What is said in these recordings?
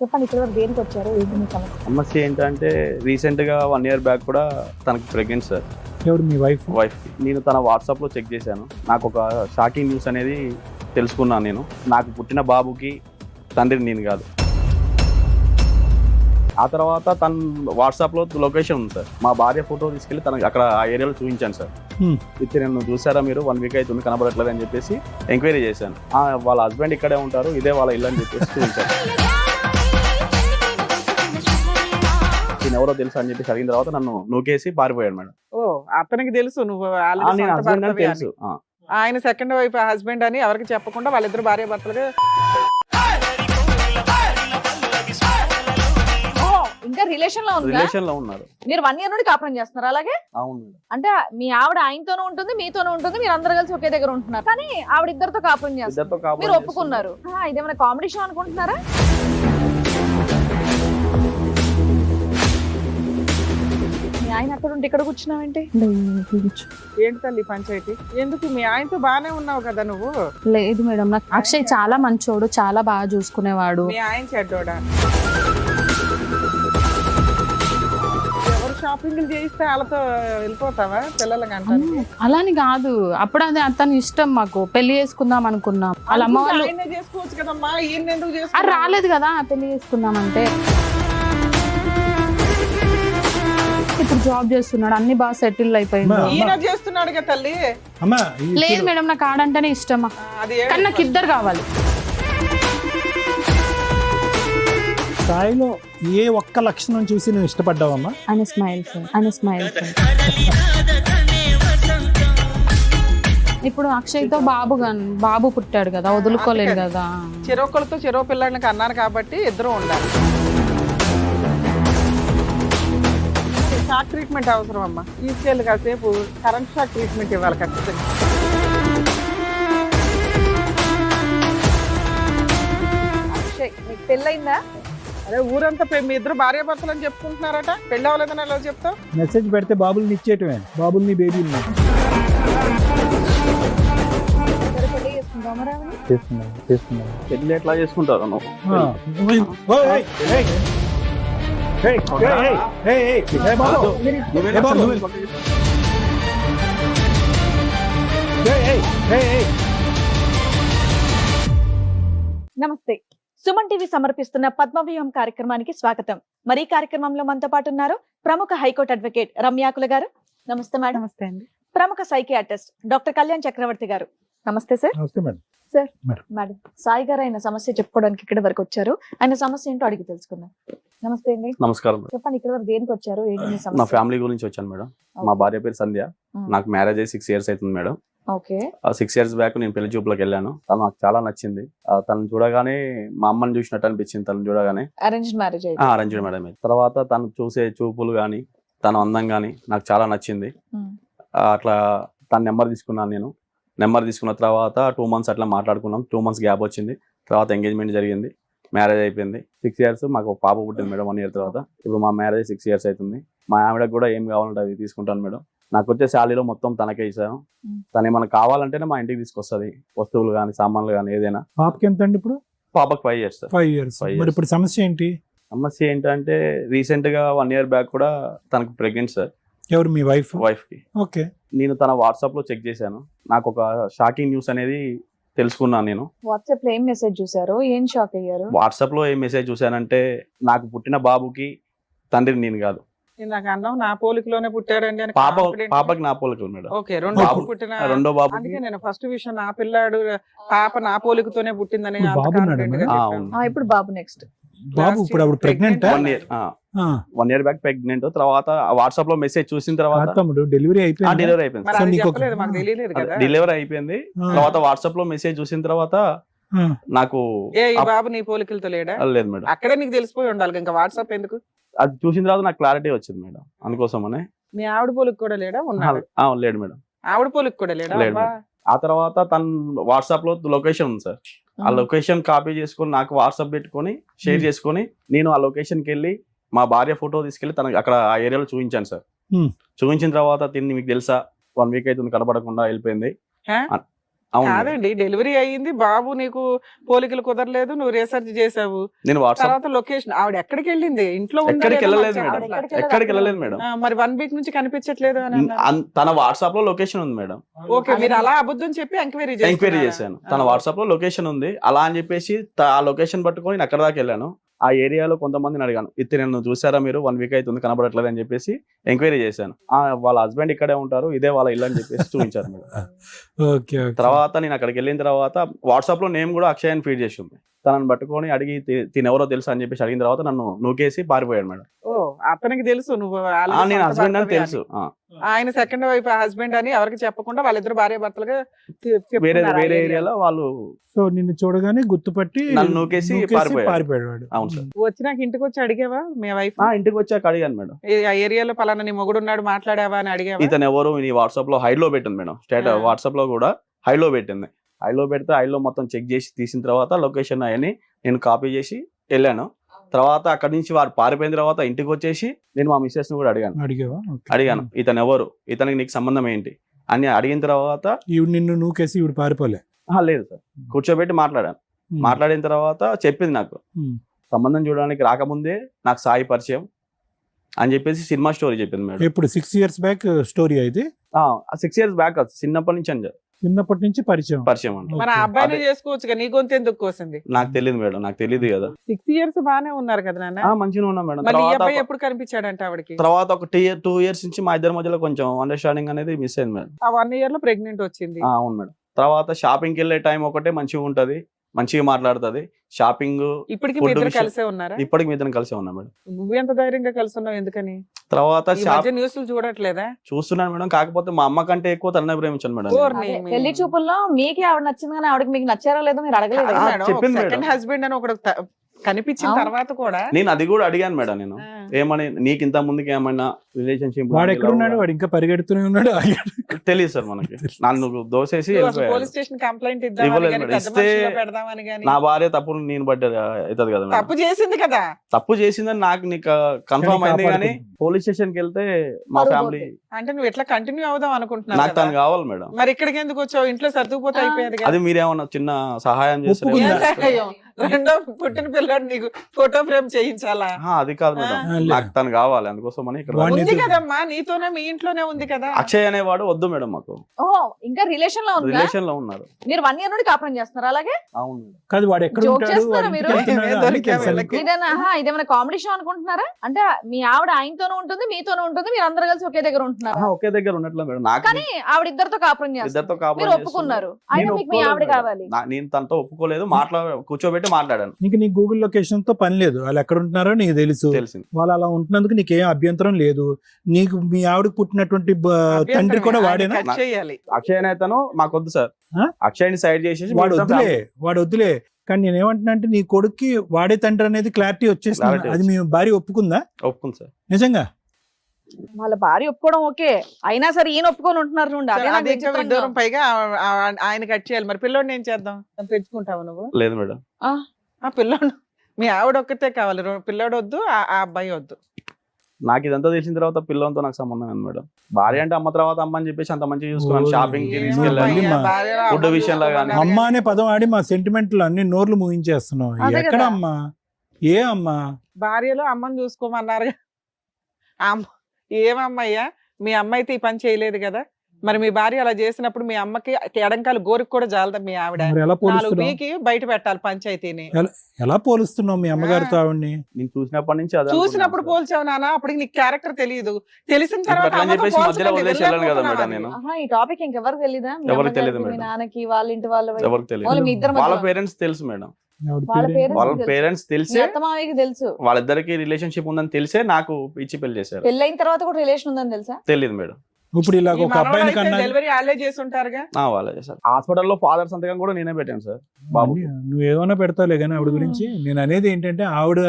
చెప్పండి, ఇక్కడ వరకు దేనికి వచ్చారు? ఏంటి మీ సమస్య? సమస్య ఏంటంటే రీసెంట్ గా 1 year బ్యాక్ కూడా తనకి ప్రెగ్నెంట్ సార్. ఎవరు మీ వైఫ్? కి నేను తన వాట్సాప్ లో చెక్ చేశాను. నాకు ఒక షాకింగ్ న్యూస్ అనేది తెలుసుకున్నాను. నేను నాకు పుట్టిన బాబుకి తండ్రిని నేను కాదు. ఆ తర్వాత తన వాట్సాప్ లో లొకేషన్ ఉంది సార్. మా భార్య ఫోటో తీసుకెళ్లి తనకి అక్కడ ఆ ఏరియాలో చూపించాను సార్. ఇది నేను చూసారా మీరు 1 week అవుతుంది కనబడట్లేదు అని చెప్పేసి ఎంక్వైరీ చేశాను. వాళ్ళ హస్బెండ్ ఇక్కడే ఉంటారు, ఇదే వాళ్ళ ఇల్లు అని చెప్పేసి చూపించాను. నేను ఎవరో తెలుసు అని చెప్పేసి అడిగిన తర్వాత నన్ను నూకేసి పారిపోయాడు మేడం. ఓ, అతనికి తెలుసు నువ్వు నేను హస్బెండ్ అని తెలుసు. ఆయన సెకండ్ వైఫ్ హస్బెండ్ అని ఎవరికి చెప్పకుండా వాళ్ళిద్దరు భార్య భర్తలుగా. ఇంకా రిలేషన్ లో ఉందా? రిలేషన్ లో ఉన్నారు. మీరు 1 year నుండి కాపురం చేస్తున్నారు అలాగే? అవును మేడం. అంటే మీ ఆవిడ ఆయనతోనూ ఉంటుంది, మీతోనూ ఉంటుంది, మీరు అందరు కలిసి ఒకే దగ్గర ఉంటున్నారు. కానీ ఆవిడ ఇద్దరితో కాపురం చేస్తారు, ఇద్దరితో కాపురం మీరు ఒప్పుకున్నారు. ఇదేమైనా కామెడీ షో అనుకుంటున్నారా? మీ ఆయన అక్కడ ఉంటే ఇక్కడ కూర్చున్నావేంటి? ఏంటి తల్లి పంచాయతీ? ఎందుకు మీ ఆయనతో బానే ఉన్నావు కదా నువ్వు? లేదు మేడం, నాకు అక్షయ్ చాలా మంచోడు, చాలా బాగా చూసుకునేవాడు. మీ ఆయన చెడ్డోడా? ఎవరు షాపింగ్లు చేయిస్తే వాళ్ళతో వెళ్ళిపోతావా పిల్లలకి అంటాను? అలాని కాదు, అప్పుడు అది అతని ఇష్టం. మాకు పెళ్లి చేసుకుందాం అనుకున్నాం. వాళ్ళ అమ్మ వాళ్ళు చేసుకోవచ్చు కదమ్మా, ఈయన ఎందుకు అది చేసుకో? రాలేదు కదా పెళ్లి చేసుకుందామంటే. ఇప్పుడు జాబ్ చేస్తున్నాడు, అన్ని బాగా సెటిల్ అయిపోయింది. ఈయన చేస్తున్నాడు కదా తల్లి. అమ్మా లేదు మేడం, నాకు ఆడంటేనే ఇష్టమా, అది కానీ నాకు ఇద్దరు కావాలి. స్థాయిలో ఏ ఒక్క లక్షణం చూసి నువ్వు ఇష్టపడ్డావమ్మా? ఆయన స్మైల్స్, ఆయన స్మైల్స్. ఇప్పుడు అక్షయ్తో బాబు పుట్టాడు కదా, వదులుకోలేదు కదా. చెరొకరితో చెరో పిల్లలకి అన్నారు కాబట్టి ఇద్దరు ఉండాలి. షాక్ ట్రీట్మెంట్ అవసరం అమ్మా. తీసుకెళ్ళి కాసేపు కరెంట్ షాక్ ట్రీట్మెంట్ ఇవ్వాలి ఖచ్చితంగా. అక్షయ్, మీకు పెళ్ళయిందా? అదే ఊరంతా మీ ఇద్దరు భార్య భర్తలు అని చెప్పుకుంటున్నారట. పెళ్ళి అవ్వలేదని ఎలా చెప్తావు? మెసేజ్ పెడితే బాబుల్ని ఇచ్చేయటమే, బాబుల్ని బేబీల్ని పెళ్లి చేసుకుందామా రావని? చేస్తున్నాను. పెళ్లి ఎట్లా చేసుకుంటారు నువ్వు? నమస్తే. సుమన్ టీవీ సమర్పిస్తున్న పద్మవ్యూహం కార్యక్రమానికి స్వాగతం. మరి ఈ కార్యక్రమంలో మనతో పాటు ఉన్నారు ప్రముఖ హైకోర్టు అడ్వకేట్ రమ్యాకుల గారు. నమస్తే మేడం. నమస్తే అండి. ప్రముఖ సైకియాట్రిస్ట్ డాక్టర్ కళ్యాణ్ చక్రవర్తి గారు. నమస్తే సార్. నమస్తే మేడం. సార్, మేడం సాయి గారు ఆయన సమస్య చెప్పుకోవడానికి ఇక్కడ వరకు వచ్చారు. ఆయన సమస్య ఏంటో అడిగి తెలుసుకుందాం. నమస్తే అండి. నమస్కారం. చెప్పండి, ఇక్కడ వరకు దేనికి వచ్చారు? ఏంటి మీ నా సమస్య? ఫ్యామిలీ గురించి వచ్చాను మేడం. మా భార్య పేరు సంధ్య. నాకు మ్యారేజ్ అయ్యి 6 years అవుతుంది మేడం. ఓకే. 6 years బ్యాక్ నేను పెళ్లి చూపులకు వెళ్ళాను. తను నాకు చాలా నచ్చింది. తను చూడగానే మా అమ్మని చూసినట్టు అనిపించింది. తను చూడగానే అరేంజ్డ్ మ్యారేజ్ అరేంజ్డ్ మేడం. తర్వాత తను చూసే చూపులు గానీ, తన అందం గానీ నాకు చాలా నచ్చింది. అట్లా తన నెంబర్ తీసుకున్నాను నేను. నెంబర్ తీసుకున్న తర్వాత 2 months అట్లా మాట్లాడుకున్నాం. 2 months గ్యాప్ వచ్చింది. తర్వాత ఎంగేజ్మెంట్ జరిగింది, మ్యారేజ్ అయిపోయింది. 6 years మాకు ఒక పాప పుట్టింది మేడం 1 year తర్వాత. ఇప్పుడు మా మ్యారేజ్ 6 years అవుతుంది. మా ఆవిడకు కూడా ఏం కావాలంటే అవి తీసుకుంటాను మేడం. నాకు వచ్చే శాలరీలో మొత్తం తనకే ఇచ్చాను. తను ఏమైనా కావాలంటేనే మా ఇంటికి తీసుకొస్తుంది, వస్తువులు కానీ సామాన్లు కానీ ఏదైనా. పాపకి ఎంత అండి ఇప్పుడు? పాపకు 5 years. 5 years. మరి ఇప్పుడు సమస్య ఏంటి? సమస్య ఏంటంటే రీసెంట్ గా 1 year బ్యాక్ కూడా తనకు ప్రెగ్నెంట్ సార్. ఎవరు మీ వైఫ్? కి. ఓకే. నేను తన వాట్సాప్ లో చెక్ చేశాను. నాకు ఒక షాకింగ్ న్యూస్ అనేది తెలుసుకున్నాను. నేను వాట్సాప్ లో ఏం మెసేజ్ చూసారు? ఏం షాక్ అయ్యారు? వాట్సాప్ లో ఏం మెసేజ్ చూసానంటే, నాకు పుట్టిన బాబుకి తండ్రిని నేను కాదు. నాకు అన్నావు నా పోలికలోనే పుట్టాడండి అని. పాపకి నా పోలికలు మేడం. ఓకే, రెండో బాబు. అందుకే నేను ఫస్ట్ విషయం నా పిల్లాడు పాప నా పోలికతోనే పుట్టిందని. ఇప్పుడు బాబు నెక్స్ట్ బాబు ఇప్పుడు అప్పుడు ప్రెగ్నెంట్. 1 year back pregnant. తర్వాత వాట్సాప్ లో మెసేజ్ చూసిన తర్వాత డెలివరీ అయిపోయింది. డెలివరీ అయిపోయింది. తర్వాత వాట్సాప్ లో మెసేజ్ చూసిన తర్వాత నాకు బాబు నీ పోలికలతో లేడా? లేదు మేడం. అక్కడే నీకు తెలిసిపోయి ఉండాలి, ఇంకా వాట్సాప్ ఎందుకు? అది చూసిన తర్వాత నాకు క్లారిటీ వచ్చింది మేడం. అందుకోసమనే. మీ ఆవిడ పోలిక కూడా లేడా? లేడు మేడం. ఆవిడ పోలిక కూడా లేడా? ఆ తర్వాత తన వాట్సాప్ లో లొకేషన్ ఉంది సార్. ఆ లొకేషన్ కాపీ చేసుకుని నాకు వాట్సాప్ పెట్టుకొని షేర్ చేసుకుని నేను ఆ లొకేషన్ కి వెళ్ళి మా భార్య ఫోటో తీసుకెళ్లి తనకి అక్కడ ఆ ఏరియాలో చూపించాను సార్. చూపించిన తర్వాత తిని మీకు తెలుసా 1 వీక్ అవుతుంది కనపడకుండా వెళ్ళిపోయింది. హా? అవును మేడం. కాదండి, డెలివరీ అయ్యింది, బాబు నీకు పోలికలు కుదరలేదు, నువ్వు రీసెర్చ్ చేసావు, నేను వాట్సాప్ తర్వాత లొకేషన్ ఆవిడ ఎక్కడికి వెళ్ళింది, ఇంట్లో ఉందా ఎక్కడికి లేదా వెళ్ళలేదు మాకు మేడం. చెప్పట్లా. ఎక్కడికి వెళ్ళలేదు మేడం. మరి 1 వీక్ నుంచి కనిపించట్లేదు అని అన్నారు. తన వాట్సాప్ లో లొకేషన్ ఉంది మేడం. ఓకే, మీరు అలా అబద్ధం చెప్పి ఎంక్వైరీ చేశాను. తన వాట్సాప్ లో లొకేషన్ ఉంది అలా అని చెప్పేసి ఆ లొకేషన్ పట్టుకొని నేను అక్కడ దాకా వెళ్ళాను. ఆ ఏరియాలో కొంతమందిని అడిగాను, ఇతను నన్ను చూసారా మీరు 1 వీక్ అవుతుంది కనబడట్లేదు అని చెప్పేసి ఎంక్వైరీ చేశాను. వాళ్ళ హస్బెండ్ ఇక్కడే ఉంటారు, ఇదే వాళ్ళ ఇల్లు అని చెప్పేసి చూపించారు మేడం. Okay okay. తర్వాత నేను అక్కడికి వెళ్ళిన తర్వాత వాట్సాప్ లో నేమ్ కూడా అక్షయ్ అని ఫీడ్ చేసి ఉంది. తనని పట్టుకొని అడిగి తినెవరో తెలుసు అని చెప్పేసి అడిగిన తర్వాత నన్ను నూకేసి పారిపోయాడు మేడం. ఓ, అతనికి తెలుసు నువ్వు నేను హస్బెండ్ అని తెలుసు. ఆయన సెకండ్ వైఫ్ హస్బెండ్ అని ఎవరికి చెప్పకుండా వాళ్ళిద్దరు భార్య భర్తలుగా వేరే ఏరియాలో వాళ్ళు సో నిన్ను చూడగానే గుర్తుపట్టి నన్ను నూకేసి పారిపోయాడు వాడు. అవును సార్. వచ్చినాక ఇంటికి వచ్చి అడిగావా మీ వైఫ్? ఇంటికి వచ్చాక అడిగాను మేడం, ఆ ఏరియాలో పలానా నీ మొగుడు ఉన్నాడు మాట్లాడావా అని అడిగావా? ఇతను ఎవరు నీ వాట్సాప్ లో హైడ్ లో పెట్టింది మేడం. స్టేటస్ వాట్సాప్ లో కూడా హైడ్ లో పెట్టింది. హైడ్ లో పెడితే హైడ్ లో మొత్తం చెక్ చేసి తీసిన తర్వాత లొకేషన్ అవన్నీ నేను కాపీ చేసి వెళ్ళాను. తర్వాత అక్కడి నుంచి వారు పారిపోయిన తర్వాత ఇంటికి వచ్చేసి నేను మా మిస్సెస్ ని కూడా అడిగాను ఇతను ఎవరు, ఇతనికి నీకు సంబంధం ఏంటి అని అడిగిన తర్వాత ఈవిడ నిన్ను నూకేసి ఈవిడ పారిపోలే? లేదు సార్, కూర్చోబెట్టి మాట్లాడాను. మాట్లాడిన తర్వాత చెప్పింది నాకు సంబంధం చూడడానికి రాకముందే నాకు సాయి పరిచయం అని చెప్పేసి సినిమా స్టోరీ చెప్పింది మేడం. ఇప్పుడు 6 years బ్యాక్ స్టోరీ అయితే? 6 years బ్యాక్ చిన్నప్పటి నుంచి అని చిన్నప్పటి నుంచి పరిచయం అండి. మన అబ్బాయిని చేసుకోవచ్చు, నీ గొంతు ఎందుకు కోసింది? నాకు తెలియదు మేడం, నాకు తెలియదు కదా. 6 years బానే ఉన్నారు కదా నాన్న. మంచిగా ఉన్నా మేడం. మళ్ళీ ఈ అబ్బాయి ఎప్పుడు కనిపించాడంట ఆవిడకి? తర్వాత ఒక 2 years నుంచి మా ఇద్దరి మధ్యలో కొంచెం అండర్స్టాండింగ్ అనేది మిస్ అయింది మేడం. ఆ 1 year లో ప్రెగ్నెంట్ వచ్చింది. అవును మేడం. తర్వాత షాపింగ్ కి వెళ్ళే టైం ఒకటే మంచిగా ఉంటది, మంచిగా మాట్లాడుతుంది. షాపింగ్ ఇప్పటికి మీ ఇద్దరు కలిసే ఉన్నారా? ఇప్పటికి మీ ఇద్దరం కలిసే ఉన్నాం మేడం. నువ్వు ఎంత ధైర్యంగా కలిసి ఉన్నావు ఎందుకని? తర్వాత న్యూస్లు చూడట్లేదా? చూస్తున్నాను మేడం, కాకపోతే మా అమ్మ కంటే ఎక్కువ తననే ప్రేమించాను మేడం. పెళ్లి చూపుల్లో మీకు ఆవిడ నచ్చింది కానీ ఆవిడకి మీకు నచ్చారో లేదో మీరు అడగలేదు. చెప్పింది సెకండ్ హస్బెండ్ అని ఒకడు కనిపించిన తర్వాత కూడా నేను అది కూడా అడిగాను మేడం. నేను ఏమని నీకు ఇంత ముందుకి ఏమైనా రిలేషన్షిప్ వాడు ఎక్కడ ఉన్నాడు? వాడు ఇంకా పరిగెడుతూనే ఉన్నాడు. తెలియదు సార్ మనకి. నన్ను దోసేసి పోలీస్ స్టేషన్ కంప్లైంట్ పెడదామని. నా భార్య తప్పు నేను పడ్డది అవుతుంది కదా. తప్పు చేసింది కదా. తప్పు చేసిందని నాకు నీకు కన్ఫర్మ్ అయింది కానీ పోలీస్ స్టేషన్ కి వెళ్తే మా ఫ్యామిలీ అంటే నువ్వు ఎట్లా కంటిన్యూ అవుదాం అనుకుంటున్నావు? నాకు తను కావాలి మేడం. మరి ఇక్కడికి ఎందుకు వచ్చావు? ఇంట్లో సర్దుకుపోతే అయిపోయేది. అది మీరేమన్నా చిన్న సహాయం చేస్తారు? రెండో పుట్టిన పిల్లడు నీకు ఫోటో ఫ్రేమ్ చేయించాలా? అది కాదు మేడం, నాకు తను కావాలి. అందుకోసమని ఇక్కడ ఉంది కదమ్మా, నీతోనే మీ ఇంట్లోనే ఉంది కదా. అక్షయ్ అనేవాడు వద్దు మేడం మాకు. ఇంకా రిలేషన్ లో ఉన్నారు. మీరు 1 year నుండి కాపురం చేస్తున్నారు అలాగే? అవును. కాదు, వాడు ఎక్కడ ఇదేమైనా కామెడీ షో అనుకుంటున్నారా? అంటే మీ ఆవిడ ఆయనతోనూ ఉంటుంది మీతోనూ ఉంటుంది, మీరు అందరు కలిసి ఒకే దగ్గర ఉంటున్నారు? ఒకే దగ్గర ఉన్నట్లు మేడం. కానీ ఆవిడ ఇద్దరితో కాపురం చేస్తారు, మీరు ఒప్పుకున్నారు. అయినా మీకు మీ ఆవిడ కావాలి. నేను తనతో ఒప్పుకోలేదు, కూర్చోబెట్టి మాట్లాడాను. నీ గూగుల్ లొకేషన్ తో పని లేదు, వాళ్ళు ఎక్కడ ఉంటున్నారో నీకు తెలిసింది. వాళ్ళు అలా ఉంటున్నందుకు నీకేం అభ్యంతరం లేదు. నీకు మీ ఆవిడకు పుట్టినటువంటి తండ్రి కూడా వాడేనా? అక్షయ్ అయితేనో మాకొద్దు సార్, అక్షయ్ని సైడ్ చేసేసి వాడు వద్దులే. కానీ నేను ఏమంటున్నా అంటే నీ కొడుక్కి వాడే తండ్రి అనేది క్లారిటీ వచ్చేసింది. అది మీ భార్య ఒప్పుకుందా? ఒప్పుకుంది సార్. నిజంగా వాళ్ళ భార్య ఒప్పుకోవడం ఓకే, అయినా సరే ఈయన ఒప్పుకొని ఉంటున్నారు. పైగా ఆయన కట్ చేయాలి. మరి పిల్లోడిని ఏం చేద్దాం? పెంచుకుంటావు నువ్వు? లేదు మేడం, ఆ పిల్లోడు మీ ఆవిడ ఒక్కతే కావాలి, పిల్లోడు వద్దు, ఆ అబ్బాయి వద్దు. నాకు ఇదంతా తెలిసిన తర్వాత పిల్లలతో నాకు సంబంధం లేదు మేడం. భార్య అంటే అమ్మ తర్వాత అమ్మ అని చెప్పేసి అంత మంచిగా చూసుకున్నాను. షాపింగ్ కి తీసుకెళ్ళాలి, ఫుడ్ విషయంలో కానీ. అమ్మ అనే పదం ఆడి మా సెంటిమెంట్లు అన్ని నోర్లు ముగించేస్తున్నావు. ఎక్కడ అమ్మా? ఏ అమ్మా? భార్యలో అమ్మని చూసుకోమన్నారు. ఏమమ్మయ్యా, మీ అమ్మ అయితే ఈ పని చేయలేదు కదా. మరి మీ భార్య అలా చేసినప్పుడు మీ అమ్మకి ఎడంకాలు గోరికి కూడా జాలదా? మీ ఆవిడ 4 వీకి బయట పెట్టాలి పంచాయతీని. ఎలా పోలుస్తున్నావు మీ అమ్మగారితో ఆవిడ్ని? నేను చూసినప్పటి నుంచి చూసినప్పుడు పోల్చావు నాన్న. అప్పటికి నీకు క్యారెక్టర్ తెలియదు, తెలిసిన తర్వాత ఈ టాపిక్ ఇంకెవరికి తెలీదా? ఎవరికి తెలియదు మీ నాన్నకి, వాళ్ళ ఇంటి వాళ్ళ ఎవరికి తెలియదు. వాళ్ళ పేరెంట్స్ తెలుసు మేడం. వాళ్ళ పేరెంట్స్ తెలిసే తెలుసు వాళ్ళిద్దరికి రిలేషన్షిప్ ఉందని తెలిసే నాకు ఇచ్చి పెళ్లి చేశారు. పెళ్ళైన తర్వాత కూడా రిలేషన్ ఉందని తెలుసా? తెలియదు మేడం. ఇప్పుడు ఇలా ఒక అబ్బాయిని కన్నా డెలివరీ వాళ్ళే చేసి ఉంటారుగా. వాళ్ళే చేశారు. హాస్పిటల్లో ఫాదర్ సంతకం కూడా నేనే పెట్టాను సార్. బాబు నువ్వు ఏమైనా పెడతావులే కానీ ఆవిడ గురించి. నేను అనేది ఏంటంటే ఆవిడ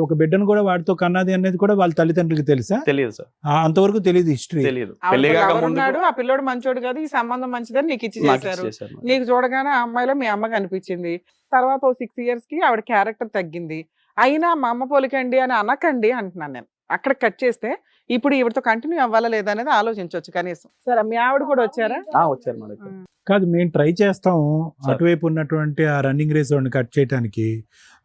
ఒక బిడ్డను కూడా వాడితో కన్నది అనేది కూడా వాళ్ళ తల్లిదండ్రులకి తెలుసా? తెలియదు సార్, అంతవరకు తెలియదు, హిస్టరీ తెలియదు. ఆ పిల్లోడు మంచోడు కాదు, ఈ సంబంధం మంచిదని నీకు ఇచ్చి చేశారు. నీకు చూడగానే ఆ అమ్మాయిలో మీ అమ్మ కనిపించింది. తర్వాత 6 years కి ఆవిడ క్యారెక్టర్ తగ్గింది. అయినా మా అమ్మ పోలికండి అని అనకండి అంటున్నాను నేను. అక్కడ కట్ చేస్తే ఇప్పుడు ఈవిడతో కంటిన్యూ అవ్వాలా లేదా అనేది ఆలోచించవచ్చు కనీసం. సరే మీ ఆవిడ కూడా వచ్చారా? వచ్చారు మేడం. కాదు, మేము ట్రై చేస్తాము అటువైపు ఉన్నటువంటి ఆ రన్నింగ్ రేస్ వాడిని కట్ చేయడానికి.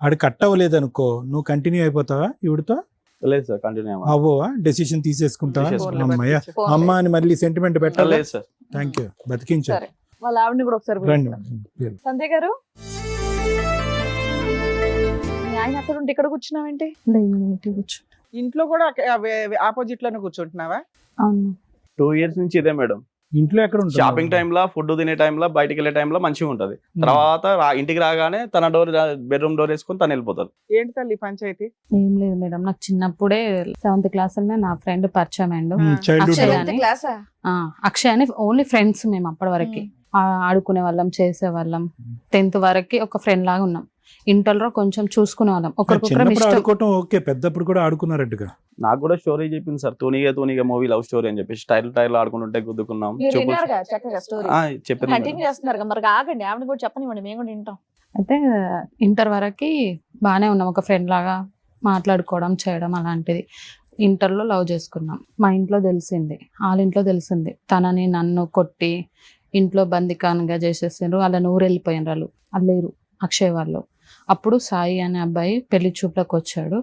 ఆడు కట్ అవ్వలేదు అనుకో, నువ్వు కంటిన్యూ అయిపోతావా ఈవిడతో? లేదు సార్, కంటిన్యూ అవ్వవా? డెసిషన్ తీసేసుకుంటావా? తీసేసుకుంటా. అమ్మయ్య, అమ్మ అని మళ్ళీ సెంటిమెంట్ పెట్టాలి. లేదు సార్. Thank you, బతికించారు. సరే, వాళ్ళ ఆవిడని కూడా ఒకసారి రండి. పిలుస్తాను. సంధ్య గారు, మీ ఆయన అక్కడ ఉంటే ఇక్కడ కూర్చున్నావేంటి? ఇంట్లో కూడా ఆపోజిట్ లోనే కూర్చుంటున్నావా? అవును. 2 years నుంచి ఇదే మేడం. ఇంట్లో ఎక్కడ ఉంటుంది? షాపింగ్ టైంలో, ఫుడ్ తినే టైంలో, బయటికి వెళ్ళే టైంలో మంచిగా ఉంటది. తర్వాత ఇంటికి రాగానే తన బెడ్రూమ్ డోర్ వేసుకొని తను వెళ్ళిపోతారు. ఏంటి తల్లి పంచాయతీ? ఏం లేదు మేడం, నాకు చిన్నప్పుడే 7th క్లాస్ లోనే నా ఫ్రెండ్ పరిచయం అయ్యిండు. చైల్డ్హుడ్ అక్షయ్ సెవెంత్ క్లాసా? అక్షయ్ అని ఓన్లీ ఫ్రెండ్స్ మేము అప్పటి వరకు. ఆడుకునే వాళ్ళం, చేసే వాళ్ళం. 10th వరకు ఒక ఫ్రెండ్ లాగా ఉన్నాం. ఇంటర్లో కొంచెం చూసుకునే వాళ్ళం, ఒకరికొకరు చిన్నప్పుడు ఇష్టం. ఆడుకోవటం ఓకే, పెద్దప్పుడు కూడా ఆడుకున్నారట్టుగా. నాకు కూడా స్టోరీ చెప్పింది సార్, తూనిగా మూవీ లవ్ స్టోరీ అని చెప్పేసి టైర్ ఆడుకుంటుంటే గుద్దుకున్నాం. మీరు విన్నారుగా చక్కగా స్టోరీ చెప్పింది కంటిన్యూ చేస్తున్నారు కదా, మరి ఆగండి, ఆవిడ కూడా చెప్పనివ్వండి, మేము కూడా వింటాం. అయితే ఇంటర్ వరకు బాగానే ఉన్నాం, ఒక ఫ్రెండ్ లాగా మాట్లాడుకోవడం చేయడం అలాంటిది. ఇంటర్లో లవ్ చేసుకున్నాం. మా ఇంట్లో తెలిసింది, వాళ్ళ ఇంట్లో తెలిసింది. తనని నన్ను కొట్టి ఇంట్లో బందికానుగా చేసేసారు. వాళ్ళని ఊరు వెళ్ళిపోయిన వాళ్ళు లేరు అక్షయ్ వాళ్ళు. అప్పుడు సాయి అనే అబ్బాయి పెళ్లి చూపులకు వచ్చాడు.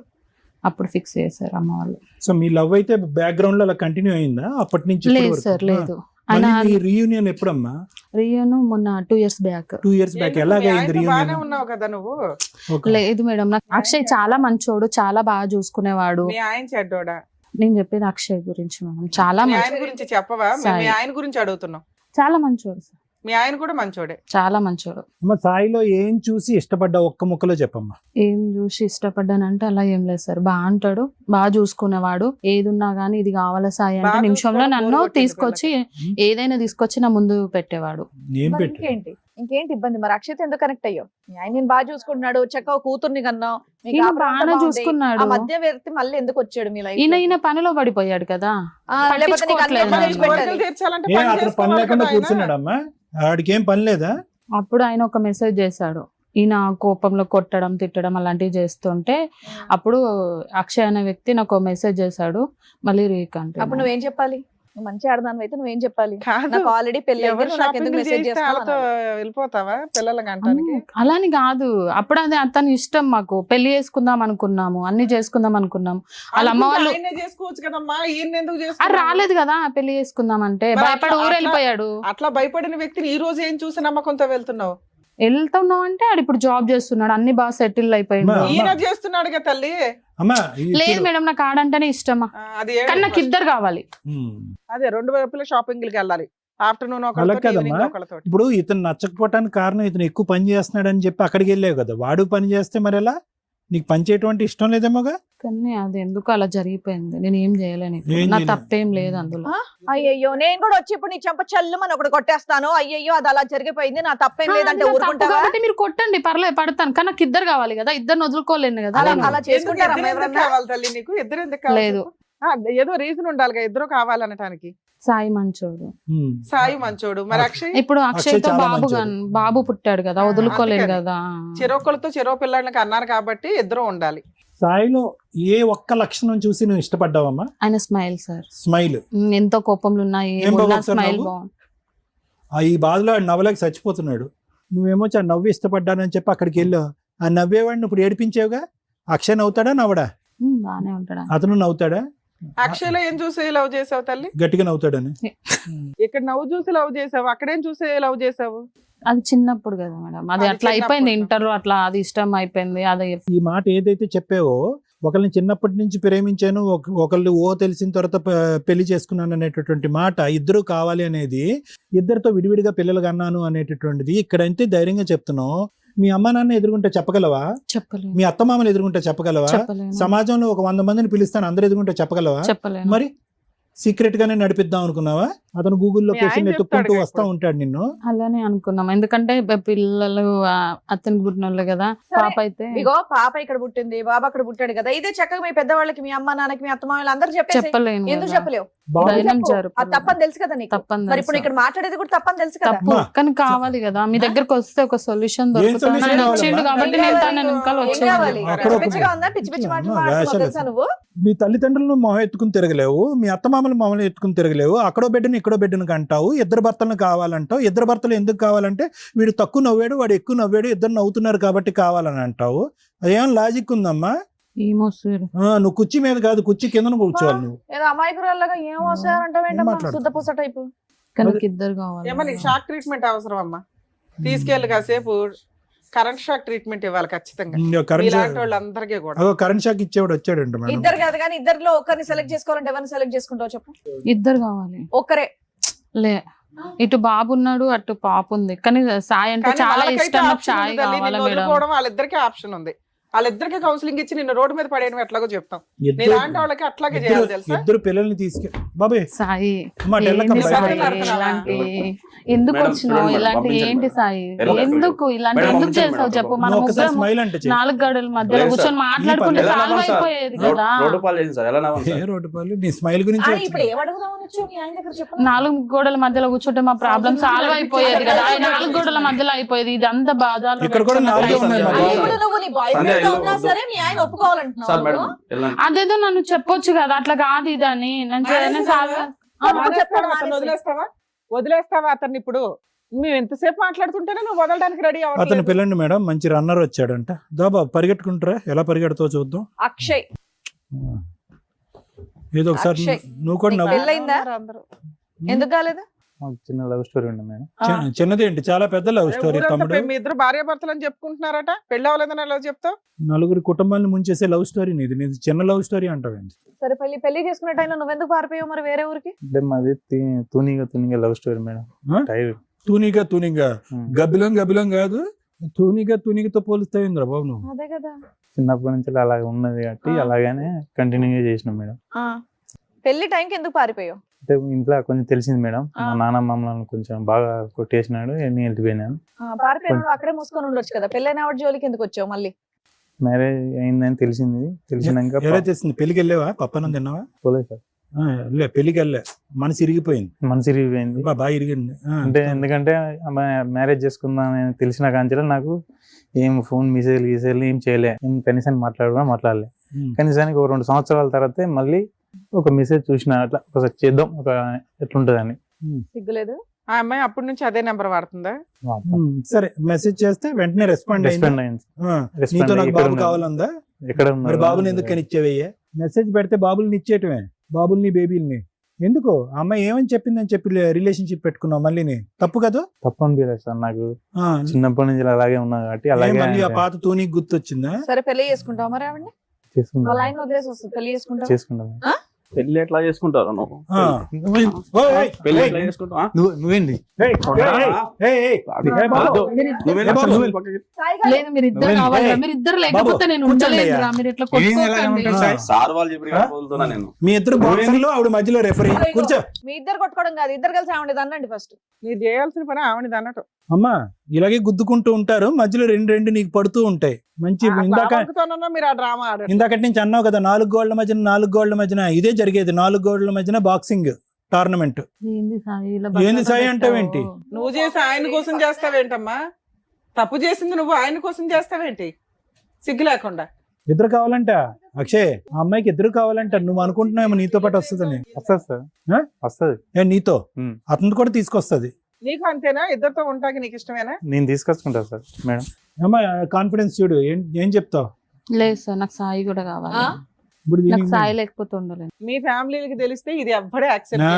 అప్పుడు ఫిక్స్ చేశారు అమ్మ వాళ్ళు. సో మీ లవ్ అయితే బ్యాక్గ్రౌండ్ లో అలా కంటిన్యూ అయిందా అప్పటి నుంచి? లేదు సార్, లేదు. ఆయన రీయూనియన్ ఎప్పుడమ్మా? రియను మొన్న 2 years బ్యాక్. 2 years back. ఎలాగైంది బాగానే రీయూనియన్? ఉన్నావు కదా నువ్వు? లేదు మేడం, నాకు అక్షయ్ చాలా మంచోడు, చాలా బాగా చూసుకునేవాడు. మీ ఆయన చెడ్డోడా? నేను చెప్పేది అక్షయ్ గురించి మేడం. చాలా మీ ఆయన మంచి, గురించి చెప్పవా? మేము మీ సాయి. ఆయన గురించి అడుగుతున్నాం. చాలా మంచోడు సార్, మీ ఆయన కూడా మంచోడే. చాలా మంచోడు. అమ్మ, సాయిలో ఏం చూసి ఇష్టపడ్డా ఒక్క ముక్కలో చెప్పమ్మా. ఏం చూసి ఇష్టపడ్డానంటే అలా ఏం లేదు సార్. బాగా అంటాడు, బాగా చూసుకునేవాడు. ఏది ఉన్నా గానీ ఇది కావాలా సాయి అంటే బాగా నిమిషంలో చూసుకోవడం నన్ను బోర్ కొట్టింది తీసుకొచ్చి ఏదైనా తీసుకొచ్చి నా ముందు పెట్టేవాడు. ఏం మరి పెట్టు? ఇంకేంటి ఇబ్బంది? మరి అక్షయ్ ఎందుకు కనెక్ట్ అయ్యో? మీ ఆయన నేను బాగా చూసుకుంటున్నాడు, చక్కగా కూతుర్ని కన్నావు, మీకు ఈయన ఆపద అంతా బాగానే బాగుంది. చూసుకున్నాడు. ఆ మధ్య వ్యక్తి మళ్ళీ ఎందుకు వచ్చాడు మీ లైఫ్? ఈయన పనిలో పడిపోయాడు కదా. లేకపోతే నీకు అన్ని పట్టించుకోవట్లేదు పనులు నన్ను. పెట్టాలి. కోరికలు తీర్చాలంటే ఏ పని అతను పని చేసుకోవాలి లేకుండా కదా ఆయన. కూర్చున్నాడమ్మా? ఆడికి ఏం పని లేదా? అప్పుడు ఆయన ఒక మెసేజ్ చేశాడు. ఈయన కోపంలో కొట్టడం, తిట్టడం అలాంటివి చేస్తుంటే అప్పుడు అక్షయ్ అనే వ్యక్తి నాకు మెసేజ్ చేశాడు. మళ్ళీ రీకంటే అప్పుడు నువ్వేం చెప్పాలి? నువ్వు మంచి ఆడదాని అయితే నువ్వేం చెప్పాలి? కాదు. నాకు ఆల్రెడీ పెళ్లి ఎవరు అయింది, నువ్వు నాకు ఎందుకు షాపింగ్ మెసేజ్ చేస్తే వాళ్ళతో చేస్తావు? వెళ్ళిపోతావా పిల్లలకి అంటానికి? అలాని కాదు, అప్పుడు అది అతని ఇష్టం. మాకు పెళ్లి చేసుకుందాం అనుకున్నాము, అన్ని చేసుకుందాం అనుకున్నాము. వాళ్ళ అమ్మ వాళ్ళు ఆయన్నే చేసుకోవచ్చు కదమ్మా, ఈయన ఎందుకు అది చేసుకున్నావు? రాలేదు కదా పెళ్లి చేసుకుందాం అంటే. మరి భయపడి అట్లా- ఊరు వెళ్ళిపోయాడు. అట్లా భయపడిన వ్యక్తిని ఈ రోజు ఏం చూసి నమ్మకంతో వెళ్తున్నావు? వెళ్తున్నావు అంటే ఆడు ఇప్పుడు జాబ్ చేస్తున్నాడు, అన్ని బాగా సెటిల్ అయిపోయింది. అమ్మా. ఈయన చేస్తున్నాడుగా తల్లి. అమ్మా లేదు మేడం, నాకు ఆడంటేనే ఇష్టమా. అది కానీ నాకు ఇద్దరు కావాలి. అదే 2 వైపుల షాపింగ్లకి వెళ్ళాలి. ఆఫ్టర్నూన్ అలా ఒకళ్ళతో, కదమ్మా. ఈవినింగ్ ఒకళ్ళతో. ఇప్పుడు ఇతను నచ్చకపోవటానికి కారణం ఇతను ఎక్కువ పని చేస్తున్నాడు అని చెప్పి అక్కడికి వెళ్ళావు కదా. వాడు పని చేస్తే మరి ఎలా? నీకు పని చేయటువంటి ఇష్టం లేదేమోగా? కానీ అది ఎందుకు అలా జరిగిపోయింది, నేను ఏం చేయలేను. ఇప్పుడు ఏం నా చేయలేదు. తప్పేం లేదు అందులో. అయ్యయ్యో, నేను కూడా వచ్చి ఇప్పుడు నీ చెంప చల్లుమని ఒకటి కొట్టేస్తాను. అయ్యయ్యో, అది అలా జరిగిపోయింది, నా తప్పేం లేదంటే నా తప్పు ఊరుకుంటావా? కాబట్టి మీరు కొట్టండి, పర్లేదు, పడతాను. కానీ నాకు ఇద్దరు కావాలి కదా, ఇద్దరు వదులుకోలేను కదా. అలా నేను- అలా ఎందుకు చేసుకుంటారా ఇద్దరు ఎందుకు ఎవరన్నా? కావాలి తల్లి నీకు? ఇద్దరు ఎందుకు కావాలి? లేదు. ఏదో రీజన్ ఉండాలిగా ఇద్దరు కావాలనటానికి. సాయి మంచోడు. సాయి మంచోడు. మరి అక్షయ్ ఇప్పుడు అక్షయ్ తో చాలా బాబు మంచోడు. బాబు పుట్టాడు కదా, వదులుకోలేను అందుకని. కదా. చెరొకళ్ళతో చెరో పిల్లలకి అన్నారు కాబట్టి ఇద్దరు ఉండాలి. సాయిలో ఏ ఒక్క లక్షణం చూసి నువ్వు ఇష్టపడ్డావమ్మా? ఆయన స్మైల్ సార్. స్మైల్. ఎంతో కోపంలో ఉన్నా ఏం ఏమున్నా బాబు ఒకసారి స్మైల్ నవ్వు? బాగుంది. ఈ బాధలో ఆడు నవ్వలేక చచ్చిపోతున్నాడు. నువ్వేమో నవ్వు ఇష్టపడ్డానని చెప్పి అక్కడికి వెళ్ళావు. ఆ నవ్వేవాడిని ఇప్పుడు ఏడిపించావుగా. అక్షయ్ నవ్వుతాడా నవ్వడా? బానే ఉంటాడు. అతను నవ్వుతాడా? అక్షయ్లో ఏం చూసి లవ్ చేసావు తల్లి? గట్టిగా నవ్వుతాడని. ఇక్కడ నవ్వు చూసి లవ్ చేసావు, అక్కడేం చూసి లవ్ చేసావు? అది చిన్నప్పుడు కదా మేడం, అది అది అట్లా అయిపోయింది. చిన్నప్పుడు. ఇంటర్ అట్లా అది ఇష్టం అయిపోయింది. అది ఈ మాట ఏదైతే చెప్పావో, ఒకళ్ళని చిన్నప్పటి నుంచి ప్రేమించాను, ఒకళ్ళు తెలిసిన తర్వాత పెళ్లి చేసుకున్నాను అనేటటువంటి మాట, ఇద్దరు కావాలి అనేది, ఇద్దరితో విడివిడిగా పిల్లలు కన్నాను అనేటటువంటిది ఇక్కడంతే ధైర్యంగా చెప్తున్నావు. మీ అమ్మ నాన్న ఎదురుకుంటే చెప్పగలవా? చెప్పలేను. మీ అత్తమామలు ఎదురుకుంటే చెప్పగలవా? చెప్పలేను. సమాజంలో ఒక 100 మందిని పిలుస్తాను, అందరు ఎదురుకుంటే చెప్పగలవా? చెప్పలేను. మరి సీక్రెట్ గానే నడిపిద్దాం అనుకున్నావా? అతను గూగుల్ మీ లొకేషన్ ఆయన ఎత్తుక్కుంటూ చెప్తాడుగా వస్తా ఇప్పుడు. ఉంటాడు నిన్ను. అలానే అనుకున్నాం, ఎందుకంటే పిల్లలు అతనికి పుట్టిన వాళ్ళు కదా. సరే. పాప అయితే ఇగో పాప ఇక్కడ పుట్టింది, బాబు అక్కడ పుట్టాడు కదా, ఇదే చక్కగా మీ పెద్దవాళ్ళకి, మీ అమ్మ నాన్నకి, మీ అత్తమామలు అందరూ చెప్పేసి చెప్పలేను ఎందుకు కదా. చెప్పలేవు? బాబు ధైర్యం చెప్పు. జరుపు. ఆ తప్పని తెలుసు కదా నీకు. తప్పని మరి ఇప్పుడు తెలుసు. ఇక్కడ మాట్లాడేది కూడా తప్పని తెలుసు కదా. తప్పు అమ్మా. కానీ కావాలి కదా మీ దగ్గరకు వస్తే ఒక సొల్యూషన్ దొరుకుతుంది solution ఆయన కావాలమ్మా? వచ్చిండు కాబట్టి ఏం నేను కావాలి? తన వెనకాల ఏం వచ్చేది కావాలి? అక్కడ ఒక- పిచ్చిగా ఉందా? పిచ్చి పిచ్చి మాటలు అమ్మా, మాట్లాడుతున్నావు వేషాలు. తెలుసా నువ్వు? మీ తల్లిదండ్రులను మొహం ఎత్తుకుని తిరగలేవు, మీ అత్తమామలు మొహం ఎత్తుకుని తిరగలేవు, అక్కడో బిడ్డను ఇక్కడో బిడ్డను అంటావు, ఇద్దరు భర్తలను కావాలంటావు. ఇద్దరు భర్తలు ఎందుకు కావాలంటే వీడు తక్కువ నవ్వాడు వాడు ఎక్కువ నవ్వాడు ఇద్దరు నవ్వుతున్నారు కాబట్టి కావాలని అంటావు. అదేం లాజిక్ ఉందమ్మా? ఏమో సార్ నువ్వు కుర్చీ మీద కాదు కుర్చీ కింద కూర్చోవాలి నువ్వు. ఏదో అమాయకురాల్లాగా ఏం వస్తారంటావు ఏం ఏంటమ్మా? మాట్లాడుతున్నావు? శుద్ధ పూస టైపు. కానీ ఇద్దరు కావాలి ఏమో నీకు షాక్ ట్రీట్మెంట్ అవసరం అమ్మా. తీసుకెళ్ళి కాసేపు కరెంట్ షాక్ ట్రీట్మెంట్ ఇవ్వాలి ఖచ్చితంగా కరెంట్ ఇలాంటి వాళ్ళందరికీ కూడా. అదో కరెంట్ షాక్ ఇచ్చేవాడు వచ్చాడంట మేడం. ఇద్దరు కాదు కానీ ఇద్దరిలో ఒకరిని సెలెక్ట్ చేసుకోవాలంటే ఎవరిని సెలెక్ట్ చేసుకుంటావు చెప్పు. ఇద్దరు కావాలి ఒక్కరే. లే ఇటు బాబు ఉన్నాడు అటు పాప ఉంది కానీ సాయి అంటే కానీ చాలా వాళ్ళకైతే ఇష్టం నాకు ఆప్షన్ సాయి ఉంది తల్లి, కావాలా నిన్ను మేడం వదులుకోవడం వాళ్ళిద్దరికీ ఆప్షన్ ఉంది. వాళ్ళిద్దరికి కౌన్సిలింగ్ ఇచ్చి నిన్ను రోడ్డు మీద పడేయడం ఎట్లాగో చెప్తాం. ఇద్దరు- ఇలాంటి వాళ్ళకి అట్లాగే చేయాలి తెలుసా. ఇద్దరు పిల్లల్ని బాబాయ్ సాయి అమ్మా, అటు వెళ్ళకమ్మా, ఏంటి భయపడకు. సాయి భయపడకు. ఇలాంటి ఎందుకు మేడం, వచ్చినావు చూడండి, ఇలాంటి పంపించండి ఏంటి మేడం. సాయి వెళ్ళండి, ఎందుకు ఇలాంటి మేడం, ఎందుకు పంపించండి చేసావు మేడం. చెప్పు మన నువ్వు ఒకసారి ముగ్గురం స్మైల్ అంటే చెయ్యి. 4 గడుల మధ్యలో లేదు కూర్చొని సార్. మాట్లాడుకుంటే ఎలా సాల్వ్ నవ్వాలి సార్? అయిపోయేది కదా రోడ్డు పాలు చేసింది సార్, ఎలా నవ్వాలి సార్? ఏ రోడ్డు పాలు నీ స్మైల్ గురించి ఆ, వచ్చింది. ఇప్పుడు ఏమడుగుదామని వచ్చావు మీ ఆయన దగ్గర చెప్పు. 4 గోడల మధ్యలో కూర్చుంటే మా ప్రాబ్లం సాల్వ్ అయిపోయేది కదా 4 గోడల మధ్యలో అయిపోయేది ఇదంతా బాధలు ఇక్కడ కూడా 4 ఉన్నాయి మా అది బాధ. ఇప్పుడు నువ్వు నీ బాయ్ సంధ్య, ఫ్రెండ్ ఉన్నా వద్దు. సరే మీ ఆయన సార్ ఒప్పుకోవాలంటున్నావు. మేడం వెళ్ళండి. అదేదో నన్ను చెప్పొచ్చు కదా అట్లా కాదు ఇదని నేను మానేస్తావా? సాల్వ్ మానేస్తావా? మానేస్తావా? అతన్ని వదిలేస్తావా అతన్ని? ఇప్పుడు మేము ఎంతసేపు మాట్లాడుతుంటేనే నువ్వు వదలడానికి రెడీ అతను అవ్వట్లేదు. పిల్లండి మేడం మంచి రన్నర్ వచ్చాడంట. దాబా పరిగెట్టుకుంటారా ఎలా పరిగెడతావు చూద్దాం. అక్షయ్ ఏదో ఒకసారి అక్షయ్. నువ్వు కూడా నవ్వు. పెళ్ళయిందా? అందరూ. ఎందుకు కాలేదు? మాకు చిన్న లవ్ స్టోరీ ఉంది మేడం. చిన్నది ఏంటి చాలా పెద్ద లవ్ స్టోరీ ఊరంతా తమ్ముడు. మీ ఇద్దరు భార్య భర్తలు అని చెప్పుకుంటున్నారట. పెళ్ళి అవ్వలేదని ఎలా చెప్తావు? నలుగురి కుటుంబాన్ని ముంచేసే లవ్ స్టోరీ నీది చిన్న లవ్ స్టోరీ అంటావేంటి? సరే పెళ్లి చేసుకునే టైంలో నువ్వెందుకు పారిపోయావు మరి వేరే ఊరికి? అంటే మాది తూనిగా లవ్ స్టోరీ మేడం. ఆ? టైర్ తూనిగా గబ్బిలం కాదు. తూనిగతో పోలుస్తాయింద్రా బాబు నువ్వు. అదే కదా. చిన్నప్పటి నుంచి అలాగే ఉన్నది కాబట్టి అలాగనే కంటిన్యూగా చేసినాం మేడం. ఆ, పెళ్లి టైంకి ఎందుకు పారిపోయావు? అంటే ఇంట్లో కొంచెం తెలిసింది మేడం. ఆ. మా నాన్న మమ్మల్ని కొంచెం బాగా కొట్టేసినాడు, నేను వెళ్ళిపోయినాను. పారిపోయినాడు అక్కడే మూసుకొని ఉండొచ్చు కదా. పెళ్ళైన ఆవిడ జోలికి ఎందుకు వచ్చావు మళ్ళీ? మ్యారేజ్ అయిందని తెలిసింది. తెలిసినాక ఎలా చేసింది? పెళ్లికి వెళ్ళావా? పప్పనం తిన్నావా? పోలేదు సార్. పెళ్లికి వెళ్ళా మనసు ఇరిగిపోయింది. మనసు ఇరిగిపోయింది. బాగా ఇరిగింది. అంటే ఎందుకంటే మ్యారేజ్ చేసుకుందాం తెలిసిన కాంచెలో నాకు ఏం ఫోన్ మెసేజ్లు ఏం చేయలే, ఏం కనీసం మాట్లాడలే. కనీసానికి ఒక 2 సంవత్సరాల తర్వాత మళ్ళీ ఒక మెసేజ్ చూసిన అట్లా ఒకసారి చేద్దాం ఒక ఎట్లుంటదని. సిగ్గులేదు? ఆ అమ్మాయి అప్పటి నుంచి అదే నెంబర్ వాడుతుందా? సరే మెసేజ్ చేస్తే వెంటనే రెస్పాండ్ రెస్పాండ్ అయింది. నీతో నాకు ఎక్కడ బాబు ఉన్నారు? కావాలందా? ఎక్కడ మరి ఉన్నారు? బాబుని ఎందుకు కనిచ్చేవయ్యా? మెసేజ్ పెడితే బాబుల్ని ఇచ్చేయటమే. బాబుల్ని బేబీల్ని ఎందుకు? ఆ అమ్మాయి ఏమని చెప్పిందని చెప్పి రిలేషన్షిప్ పెట్టుకున్నావు మళ్ళీ తప్పు కదా? తప్పు అనిపించలేదు సార్ నాకు. ఆ, చిన్నప్పటి నుంచి అలాగే ఉన్నా కాబట్టి అలాగే మళ్ళీ ఆ పాత తూనికి గుర్తొచ్చిందా? సరే పెళ్లి చేసుకుంటావు మరి ఆవిడని? చేసుకుంటాం. వాళ్ళ ఆయన వదిలేసి వస్తుంది పెళ్లి చేసుకుంటావు? చేసుకుంటాం. పెళ్లి ఎట్లా చేసుకుంటారు నువ్వు? ఆ. ఓయ్, ఓయ్, పెళ్లి ఏయ్, ఎట్లా చేసుకుంటావా? నువ్వేంటి ఏయ్, ఏయ్, ఏయ్, అది ఏయ్, బాబు. వద్దు. నువ్వెళ్ళి బాబు, నువ్వెళ్ళి పక్కకి. సాయి గారు, లేదు మీరు ఇద్దరు నువ్వేంటి? కావాలి ఏయ్, మీరు ఇద్దరు బాబు, లేకపోతే నేను కూర్చోండి ఉండలేదురా అయ్యా. మీరు ఇట్లా ఏం ఎలాగ కొట్టుకోకండి. ఉంటారు? సార్ వాళ్ళు చెప్పి పోతున్నా నేను. మీ ఇద్దరు బాక్సింగ్ లో ఆవిడ మధ్యలో రెఫరీ కూర్చో. మీ ఇద్దరు కొట్టుకోవడం కాదు, ఇద్దరు కలిసి ఆవిడ అనండి ఫస్ట్. మీరు చేయాల్సిన పని ఆవిడది అన్నట్టు. అమ్మా ఇలాగే గుద్దుకుంటూ ఉంటారు మధ్యలో రెండు నీకు పడుతూ ఉంటాయి. మంచి మీరు ఆ డ్రామా ఆడారు. ఇందాకటి నుంచి అన్నావు కదా 4 గోళ్ల మధ్యన ఇదే జరిగేది. 4 గోళ్ల మధ్యన బాక్సింగ్ టోర్నమెంట్. ఏంది సాయి ఇలా ఏంది సాయి బట్టలు అంటావేంటి? పెట్టావు? నువ్వు చేసి ఆయన కోసం చేస్తావేంటమ్మా? తప్పు చేసింది నువ్వు ఆయన కోసం చేస్తావేంటి? సిగ్గు లేకుండా. ఇద్దరు కావాలంట అక్షయ్. ఆ అమ్మాయికి ఇద్దరు కావాలంట. నువ్వు అనుకుంటున్నావేమో నీతో పాటు వస్తుందని. వస్తుంది సార్. ఆ? వస్తుంది. నీతో ఉమ్. అతను కూడా తీసుకొస్తుంది. నీకు అంతేనా? ఇద్దరితో ఉంటాకి నీకు ఇష్టమేనా? నేను తీసుకొచ్చుకుంటా సార్ మేడం. అమ్మా కాన్ఫిడెన్స్ చూడు. ఏం చెప్తావు? లేదు సార్ నాకు సాయి కూడా కావాలి. ఆ? ఇప్పుడు నాకు దీనికి సాయి లేకపోతే ఉండలేదు. మీ ఫ్యామిలీకి తెలిస్తే ఇది ఎవ్వడే యాక్సెప్ట్ ఆ,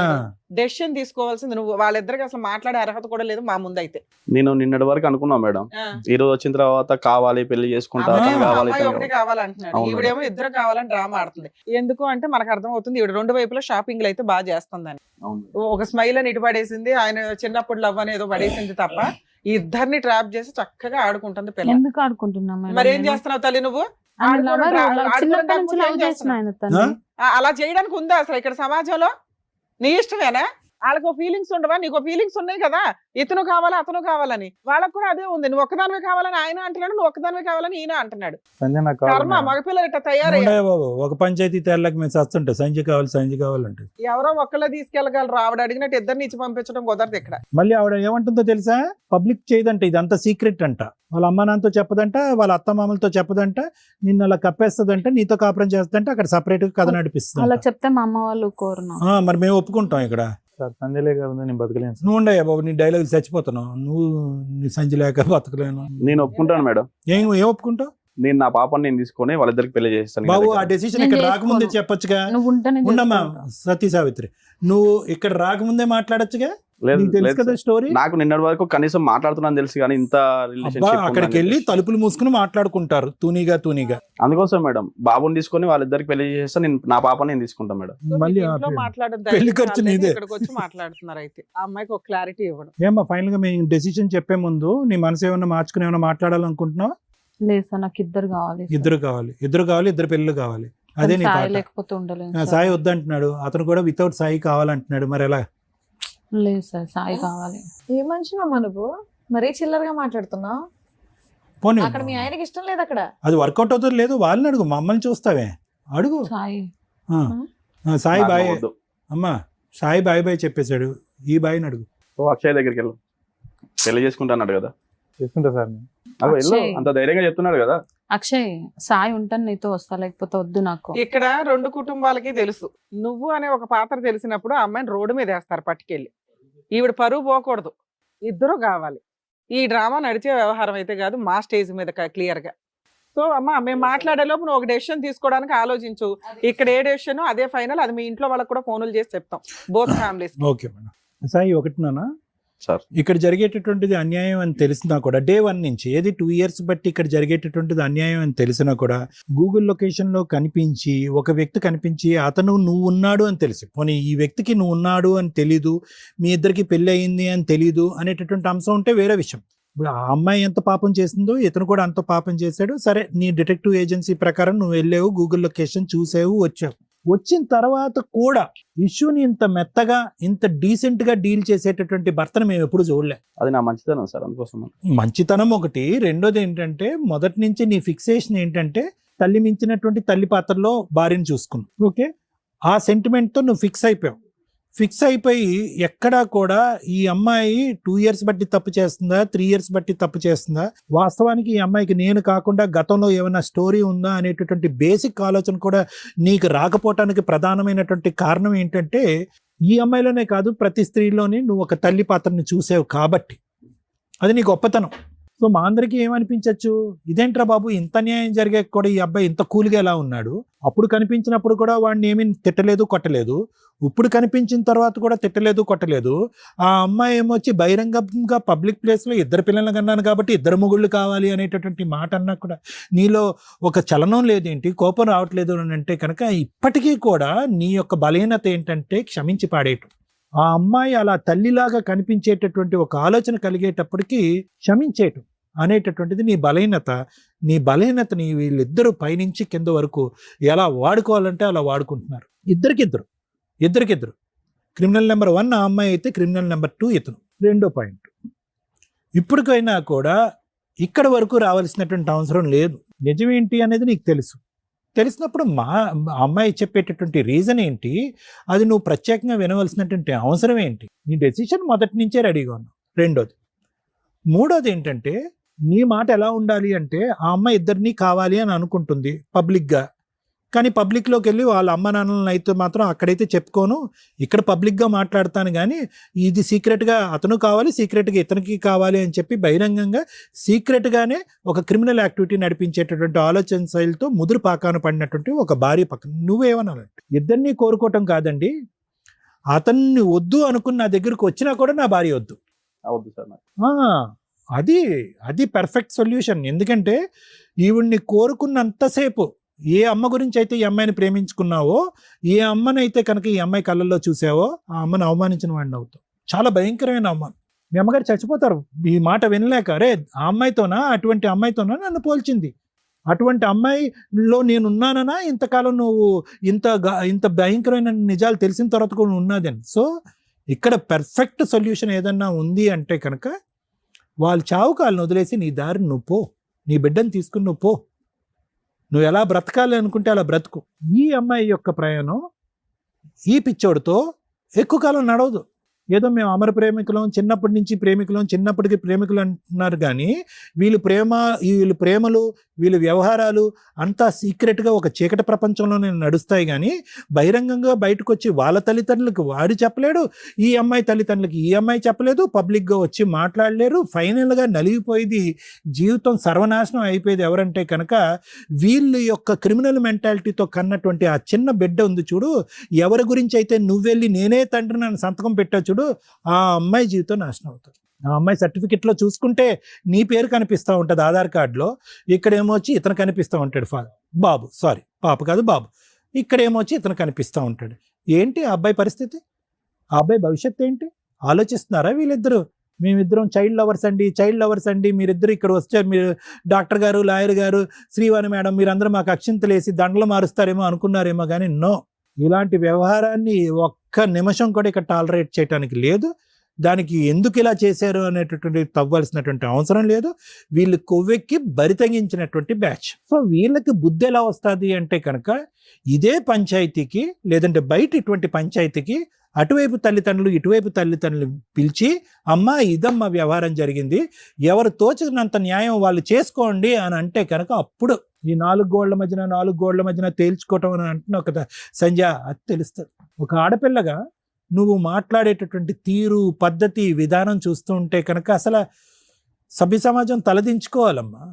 డెసిషన్ తీసుకోవాల్సింది నువ్వు. వాళ్ళిద్దరికి అసలు మాట్లాడే అర్హత కూడా లేదు మా ముందు అయితే. నేను నిన్నటి వరకు అనుకున్నా మేడం. ఈ రోజు వచ్చిన తర్వాత కావాలి పెళ్లి చేసుకుంటా అమ్మాయి అతను కావాలి అమ్మాయి ఇతను ఒకటి కావాలంటున్నాడు, అవును. ఈవిడేమో ఇద్దరు కావాలని డ్రామా ఆడుతుంది. ఎందుకు అంటే మనకు అర్థం అవుతుంది ఈవిడ 2 వైపులా షాపింగ్లు అయితే బాగా చేస్తుందని. అవును. ఒక స్మైల్ అని ఇటు పడేసింది, ఆయన చిన్నప్పుడు లవ్ అని ఏదో పడేసింది తప్ప ఈ ఇద్దరిని ట్రాప్ చేసి చక్కగా ఆడుకుంటుంది పిల్ల. ఎందుకు ఆడుకుంటున్నా మేడం మరి ఏం నేను? చేస్తున్నావు తల్లి నువ్వు? ఆయన ఆడుకోవడం lover, రా- love- ఆడుకోవడం చిన్నప్పటి నుంచి కాకపోతే లవ్ ఏం చేసిన చేస్తున్నావు? ఆయన తను. ఆ? అలా చేయడానికి ఉందా అసలు ఇక్కడ సమాజంలో? నీ ఇష్టమేనా? వాళ్ళకు ఫీలింగ్స్ ఉండవా? నీకు ఫీలింగ్స్ ఉన్నాయి కదా, ఇతను కావాలా అతను కావాలని. వాళ్ళకు కూడా అదే ఉంది. నువ్వు ఒక్కదానివే కావాలని ఆయన అంటున్నాడు, నువ్వు ఒక్కదానివే కావాలని ఈయన అంటున్నాడు. సంజయ్ నాకు కర్మ, కావాలి. మగపిల్లలు ఇట్లా తయారయ్యారు. ఉండయా బాబు, ఒక పంచాయతీ తేళ్ళకి మేము చస్తుంటాం, సంజయ్ కావాలంటే. ఎవరో ఒక్కళ్ళ తీసుకెళ్ళగలరు. ఆవిడ అడిగినట్టు ఇద్దరిని ఇచ్చి పంపించడం కుదరదు ఇక్కడ. మళ్ళీ ఆవిడ ఏమంటుందో తెలుసా, పబ్లిక్ చేయదంట, ఇదంతా సీక్రెట్ అంట, వాళ్ళ అమ్మ నాన్నతో చెప్పదంట, వాళ్ళ అత్త మామలతో చెప్పదంట, నిన్ను అలా కప్పేస్తుందంట, నీతో కాపురం చేస్తుందంట, అక్కడ సపరేట్ గా కథ అలా నడిపిస్తుంది. చెప్తే మా అమ్మ వాళ్ళు కోరును. మరి మేము ఒప్పుకుంటాం ఇక్కడ. సార్ సంజయ్ లేక నేను బతకలేను సార్. నువ్వు ఉండయా బాబు, నీ డైలాగ్ చచ్చిపోతున్నావు నువ్వు, నీ సంజయ్ లేక బతకలేను. నేను ఒప్పుకుంటాను మేడం. ఏం ఒప్పుకుంటావు నేను నా పాపని నేను తీసుకొని వాళ్ళిద్దరికి పెళ్లి చేస్తాను. బాబు? ఆ డెసిషన్ ఇక్కడ రాకముందే చెప్పొచ్చుగా. నువ్వు ఉంటే నేను ఉండమ్మా చేసుకుంటా. సతీ సావిత్రి, నువ్వు ఇక్కడ రాకముందే మాట్లాడొచ్చుగా. లేదు నీకు తెలుసు లేదు కదా సార్. స్టోరీ. నాకు నిన్నటి వరకు కనీసం మాట్లాడుతున్నాను తెలుసు, కానీ ఇంత అబ్బా, రిలేషన్షిప్ అక్కడికి వెళ్ళి తలుపులు మూసుకుని మాట్లాడుకుంటారు తూనీగా. అందుకోసం మేడం బాబుని తీసుకొని వాళ్ళిద్దరికి పెళ్లి చేస్తా, నేను నా పాపని నేను తీసుకుంటాను మేడం. సో మళ్ళీ మీకు ఇంట్లో ఆపేయండి. మాట్లాడడం పెళ్లి ఖర్చు ధైర్యం నీదే. ఇక్కడికి వచ్చి మాట్లాడుతున్నారు. అయితే ఆ అమ్మాయికి ఒక క్లారిటీ ఇవ్వడం. ఏమ్మా ఫైనల్ గా మేము డెసిషన్ చెప్పే ముందు నీ మనసు ఏమన్నా మార్చుకుని ఏమన్నా మాట్లాడాలనుకుంటున్నావు? లేదు సార్, నాకు ఇద్దరు కావాలి సార్. ఇద్దరు కావాలి, ఇద్దరు పెళ్ళిళ్ళు కావాలి. అదే నీ సాయి పాట. లేకపోతే ఉండలేదు ఆ, సార్. సాయి వద్దంటున్నాడు, అతను కూడా వితౌట్ సాయి కావాలంటున్నాడు, మరి ఎలా? లేదు సార్, సాయి కావాలి. ఏ మనిషివమ్మా నువ్వు, మరీ చిల్లరగా మాట్లాడుతున్నావు. పోనీ అక్కడ మీ ఆయనకి ఇష్టం లేదు అక్కడ. అది వర్కౌట్ అవుతుంది లేదు, వాళ్ళని అడుగు, మమ్మల్ని చూస్తావే అడుగు. సాయి ఆ, సాయి నాకు బాయ్ వద్దు. అమ్మా, సాయి బాయ్ చెప్పేశాడు, ఈ బాయ్ని అడుగు. ఓ అక్షయ్ దగ్గరికి వెళ్ళు, పెళ్లి చేసుకుంటాన్నాడు కదా. చేసుకుంటా సార్ నేను. అవి వెళ్ళు, అక్షయ్. అంత ధైర్యంగా చెప్తున్నాడు కదా. అక్షయ్, సాయి ఉంటాను నీతో వస్తా, లేకపోతే వద్దు నాకు. ఇక్కడ రెండు కుటుంబాలకి తెలుసు, నువ్వు అనే ఒక పాత్ర తెలిసినప్పుడు ఆ అమ్మాయిని రోడ్డు మీద వేస్తారు పట్టుకెళ్ళి. ఈవిడ పరువు పోకూడదు, ఇద్దరు కావాలి. ఈ డ్రామా నడిచే వ్యవహారం అయితే కాదు, మా స్టేజ్ మీద క్లియర్ గా. సో అమ్మ, మేము మాట్లాడే లోపు నువ్వు ఒక డెసిషన్ తీసుకోవడానికి ఆలోచించు. ఇక్కడ ఏ డెసిషన్ అదే ఫైనల్. అది మీ ఇంట్లో వాళ్ళకి కూడా ఫోన్లు చేసి చెప్తాం, both families. Okay madam. Sai ఒకటి నాన్న, సార్ ఇక్కడ జరిగేటటువంటిది అన్యాయం అని తెలిసినా కూడా డే 1 నుంచి, ఏది 2 years బట్టి ఇక్కడ జరిగేటటువంటిది అన్యాయం అని తెలిసినా కూడా గూగుల్ లొకేషన్ లో కనిపించి ఒక వ్యక్తి కనిపించి అతను నువ్వు ఉన్నాడు అని తెలిసి, పోనీ ఈ వ్యక్తికి నువ్వు ఉన్నాడు అని తెలీదు, మీ ఇద్దరికి పెళ్లి అయింది అని తెలీదు అనేటటువంటి అంశం ఉంటే వేరే విషయం. ఇప్పుడు ఆ అమ్మాయి ఎంత పాపం చేసిందో ఇతను కూడా అంత పాపం చేశాడు. సరే, నీ డిటెక్టివ్ ఏజెన్సీ ప్రకారం నువ్వు వెళ్ళావు, గూగుల్ లొకేషన్ చూసావు, వచ్చావు. వచ్చిన తర్వాత కూడా ఇష్యూని ఇంత మెత్తగా ఇంత డీసెంట్ గా డీల్ చేసేటటువంటి భర్తను మేము ఎప్పుడు చూడలే. అది నా మంచితనం సార్, అందుకోసం. మంచితనం ఒకటి. రెండోది ఏంటంటే, మొదటి నుంచి నీ ఫిక్సేషన్ ఏంటంటే తల్లి మించినటువంటి తల్లి పాత్రలో భార్యను చూసుకున్నావు. ఓకే, ఆ సెంటిమెంట్ తో నువ్వు ఫిక్స్ అయిపోయి ఎక్కడా కూడా ఈ అమ్మాయి 2 years బట్టి తప్పు చేస్తుందా, 3 years బట్టి తప్పు చేస్తుందా, వాస్తవానికి ఈ అమ్మాయికి నేను కాకుండా గతంలో ఏమైనా స్టోరీ ఉందా అనేటటువంటి బేసిక్ ఆలోచన కూడా నీకు రాకపోవటానికి ప్రధానమైనటువంటి కారణం ఏంటంటే, ఈ అమ్మాయిలోనే కాదు ప్రతి స్త్రీలోని నువ్వు ఒక తల్లి పాత్రని చూసావు కాబట్టి. అది నీ గొప్పతనం. సో మా అందరికీ ఏమనిపించవచ్చు, ఇదేంట్రా బాబు ఇంత న్యాయం జరిగే కూడా ఈ అబ్బాయి ఇంత కూల్గా ఎలా ఉన్నాడు, అప్పుడు కనిపించినప్పుడు కూడా వాడిని ఏమీ తిట్టలేదు కొట్టలేదు, ఇప్పుడు కనిపించిన తర్వాత కూడా తిట్టలేదు కొట్టలేదు. ఆ అమ్మాయి ఏమొచ్చి బహిరంగంగా పబ్లిక్ ప్లేస్లో ఇద్దరు పిల్లలు కన్నాను కాబట్టి ఇద్దరు మొగుళ్ళు కావాలి అనేటటువంటి మాట అన్నా కూడా నీలో ఒక చలనం లేదేంటి, కోపం రావట్లేదు అని అంటే కనుక ఇప్పటికీ కూడా నీ యొక్క బలహీనత ఏంటంటే క్షమించి పాడేయటం. ఆ అమ్మాయి అలా తల్లిలాగా కనిపించేటటువంటి ఒక ఆలోచన కలిగేటప్పటికీ క్షమించేయటం అనేటటువంటిది నీ బలహీనత. నీ బలహీనతని వీళ్ళిద్దరూ పైనుంచి కింద వరకు ఎలా వాడుకోవాలంటే అలా వాడుకుంటున్నారు. ఇద్దరికిద్దరు. క్రిమినల్ నెంబర్ 1 ఆ అమ్మాయి అయితే, క్రిమినల్ నెంబర్ 2 ఇతను. రెండో పాయింట్, ఇప్పటికైనా కూడా ఇక్కడ వరకు రావాల్సినటువంటి అవసరం లేదు. నిజమేంటి అనేది నీకు తెలిసినప్పుడు మా అమ్మాయి చెప్పేటటువంటి రీజన్ ఏంటి, అది నువ్వు ప్రత్యేకంగా వినవలసినటువంటి అవసరం ఏంటి, నీ డెసిషన్ మొదటి నుంచే రెడీగా ఉన్నావు. మూడోది ఏంటంటే, నీ మాట ఎలా ఉండాలి అంటే, ఆ అమ్మాయి ఇద్దరినీ కావాలి అని అనుకుంటుంది పబ్లిక్గా, కానీ పబ్లిక్లోకి వెళ్ళి వాళ్ళ అమ్మ నాన్నలను అయితే మాత్రం అక్కడైతే చెప్పుకోను, ఇక్కడ పబ్లిక్గా మాట్లాడతాను, కానీ ఇది సీక్రెట్గా అతను కావాలి, సీక్రెట్గా ఇతనికి కావాలి అని చెప్పి బహిరంగంగా సీక్రెట్గానే ఒక క్రిమినల్ యాక్టివిటీ నడిపించేటటువంటి ఆలోచన శైలితో ముదురు పాకాన పడినటువంటి ఒక భార్య పక్కన నువ్వేమనాలంటే, ఇద్దరినీ కోరుకోవటం కాదండి, అతన్ని వద్దు అనుకుని నా దగ్గరకు వచ్చినా కూడా నా భార్య వద్దు. అవద్దు సార్ నాకు. అది పర్ఫెక్ట్ సొల్యూషన్. ఎందుకంటే ఈవిడ్ని కోరుకున్నంతసేపు ఏ అమ్మ గురించి అయితే ఈ అమ్మాయిని ప్రేమించుకున్నావో, ఏ అమ్మనైతే కనుక ఈ అమ్మాయి కళ్ళల్లో చూసావో, ఆ అమ్మని అవమానించిన వాడిని అవుతావు. చాలా భయంకరమైన అవమానం. మీ అమ్మగారు చచ్చిపోతారు ఈ మాట వినలేక. అరే, ఆ అమ్మాయితోనా, అటువంటి అమ్మాయితోనా నన్ను పోల్చింది, అటువంటి అమ్మాయిలో నేనున్నానన్నా ఇంతకాలం నువ్వు ఇంత భయంకరమైన నిజాలు తెలిసిన తర్వాత కూడా ఉన్నదని. సో ఇక్కడ పర్ఫెక్ట్ సొల్యూషన్ ఏదన్నా ఉంది అంటే కనుక వాళ్ళు చావు కాళ్ళని వదిలేసి నీ దారి నువ్వు పో, నీ బిడ్డను తీసుకుని నువ్వు పో, నువ్వు ఎలా బ్రతకాలి అనుకుంటే అలా బ్రతుకు. ఈ అమ్మాయి యొక్క ప్రయాణం ఈ పిచ్చోడితో ఎక్కువ కాలం నడవదు. ఏదో మేము అమర ప్రేమికులం, చిన్నప్పటి నుంచి ప్రేమికులం, చిన్నప్పటికి ప్రేమికులు అంటున్నారు, కానీ వీళ్ళు ప్రేమలు వీళ్ళ వ్యవహారాలు అంతా సీక్రెట్గా ఒక చీకటి ప్రపంచంలోనే నడుస్తాయి. కానీ బహిరంగంగా బయటకు వచ్చి వాళ్ళ తల్లిదండ్రులకు వాడు చెప్పలేడు, ఈ అమ్మాయి తల్లిదండ్రులకి ఈ అమ్మాయి చెప్పలేదు, పబ్లిక్గా వచ్చి మాట్లాడలేరు. ఫైనల్గా నలిగిపోయేది, జీవితం సర్వనాశనం అయిపోయేది ఎవరంటే కనుక వీళ్ళ యొక్క క్రిమినల్ మెంటాలిటీతో కన్నటువంటి ఆ చిన్న బిడ్డ ఉంది చూడు, ఎవరి గురించి అయితే నువ్వెళ్ళి నేనే తండ్రి నన్ను సంతకం పెట్టా చూడు, ఆ అమ్మాయి జీవితం నాశనం అవుతుంది. ఆ అమ్మాయి సర్టిఫికెట్లో చూసుకుంటే నీ పేరు కనిపిస్తూ ఉంటుంది ఆధార్ కార్డులో, ఇక్కడేమో వచ్చి ఇతను కనిపిస్తూ ఉంటాడు బాబు, సారీ పాప కాదు బాబు, ఇక్కడేమో వచ్చి ఇతను కనిపిస్తూ ఉంటాడు. ఏంటి ఆ అబ్బాయి పరిస్థితి? ఆ అబ్బాయి భవిష్యత్తు ఏంటి ఆలోచిస్తున్నారా వీళ్ళిద్దరూ? మేమిద్దరం చైల్డ్ లవర్స్ అండి, మీరిద్దరు ఇక్కడ వస్తే మీరు డాక్టర్ గారు, లాయర్ గారు, శ్రీవాణి మేడం మీరందరూ మాకు అక్షింతలు వేసి దండలు మారుస్తారేమో అనుకున్నారేమో, కానీ నో, ఇలాంటి వ్యవహారాన్ని ఒక్క నిమిషం కూడా ఇక్కడ టాలరేట్ చేయడానికి లేదు. దానికి ఎందుకు ఇలా చేశారు అనేటటువంటి తవ్వాల్సినటువంటి అవసరం లేదు. వీళ్ళు కొవ్వెక్కి బరితగించినటువంటి బ్యాచ్. సో వీళ్ళకి బుద్ధి ఎలా వస్తుంది అంటే కనుక ఇదే పంచాయతీకి, లేదంటే బయట ఇటువంటి పంచాయతీకి అటువైపు తల్లిదండ్రులు ఇటువైపు తల్లిదండ్రులు పిలిచి, అమ్మా ఇదమ్మా వ్యవహారం జరిగింది, ఎవరు తోచినంత న్యాయం వాళ్ళు చేసుకోండి అని అంటే కనుక అప్పుడు ఈ నాలుగు గోళ్ల మధ్యన తేల్చుకోవటం అని అంటున్నా కదా సంధ్య, అది తెలుస్తుంది. ఒక ఆడపిల్లగా నువ్వు మాట్లాడేటటువంటి తీరు, పద్ధతి, విధానం చూస్తూ ఉంటే కనుక అసలు సభ్య సమాజం తలదించుకోవాలమ్మా.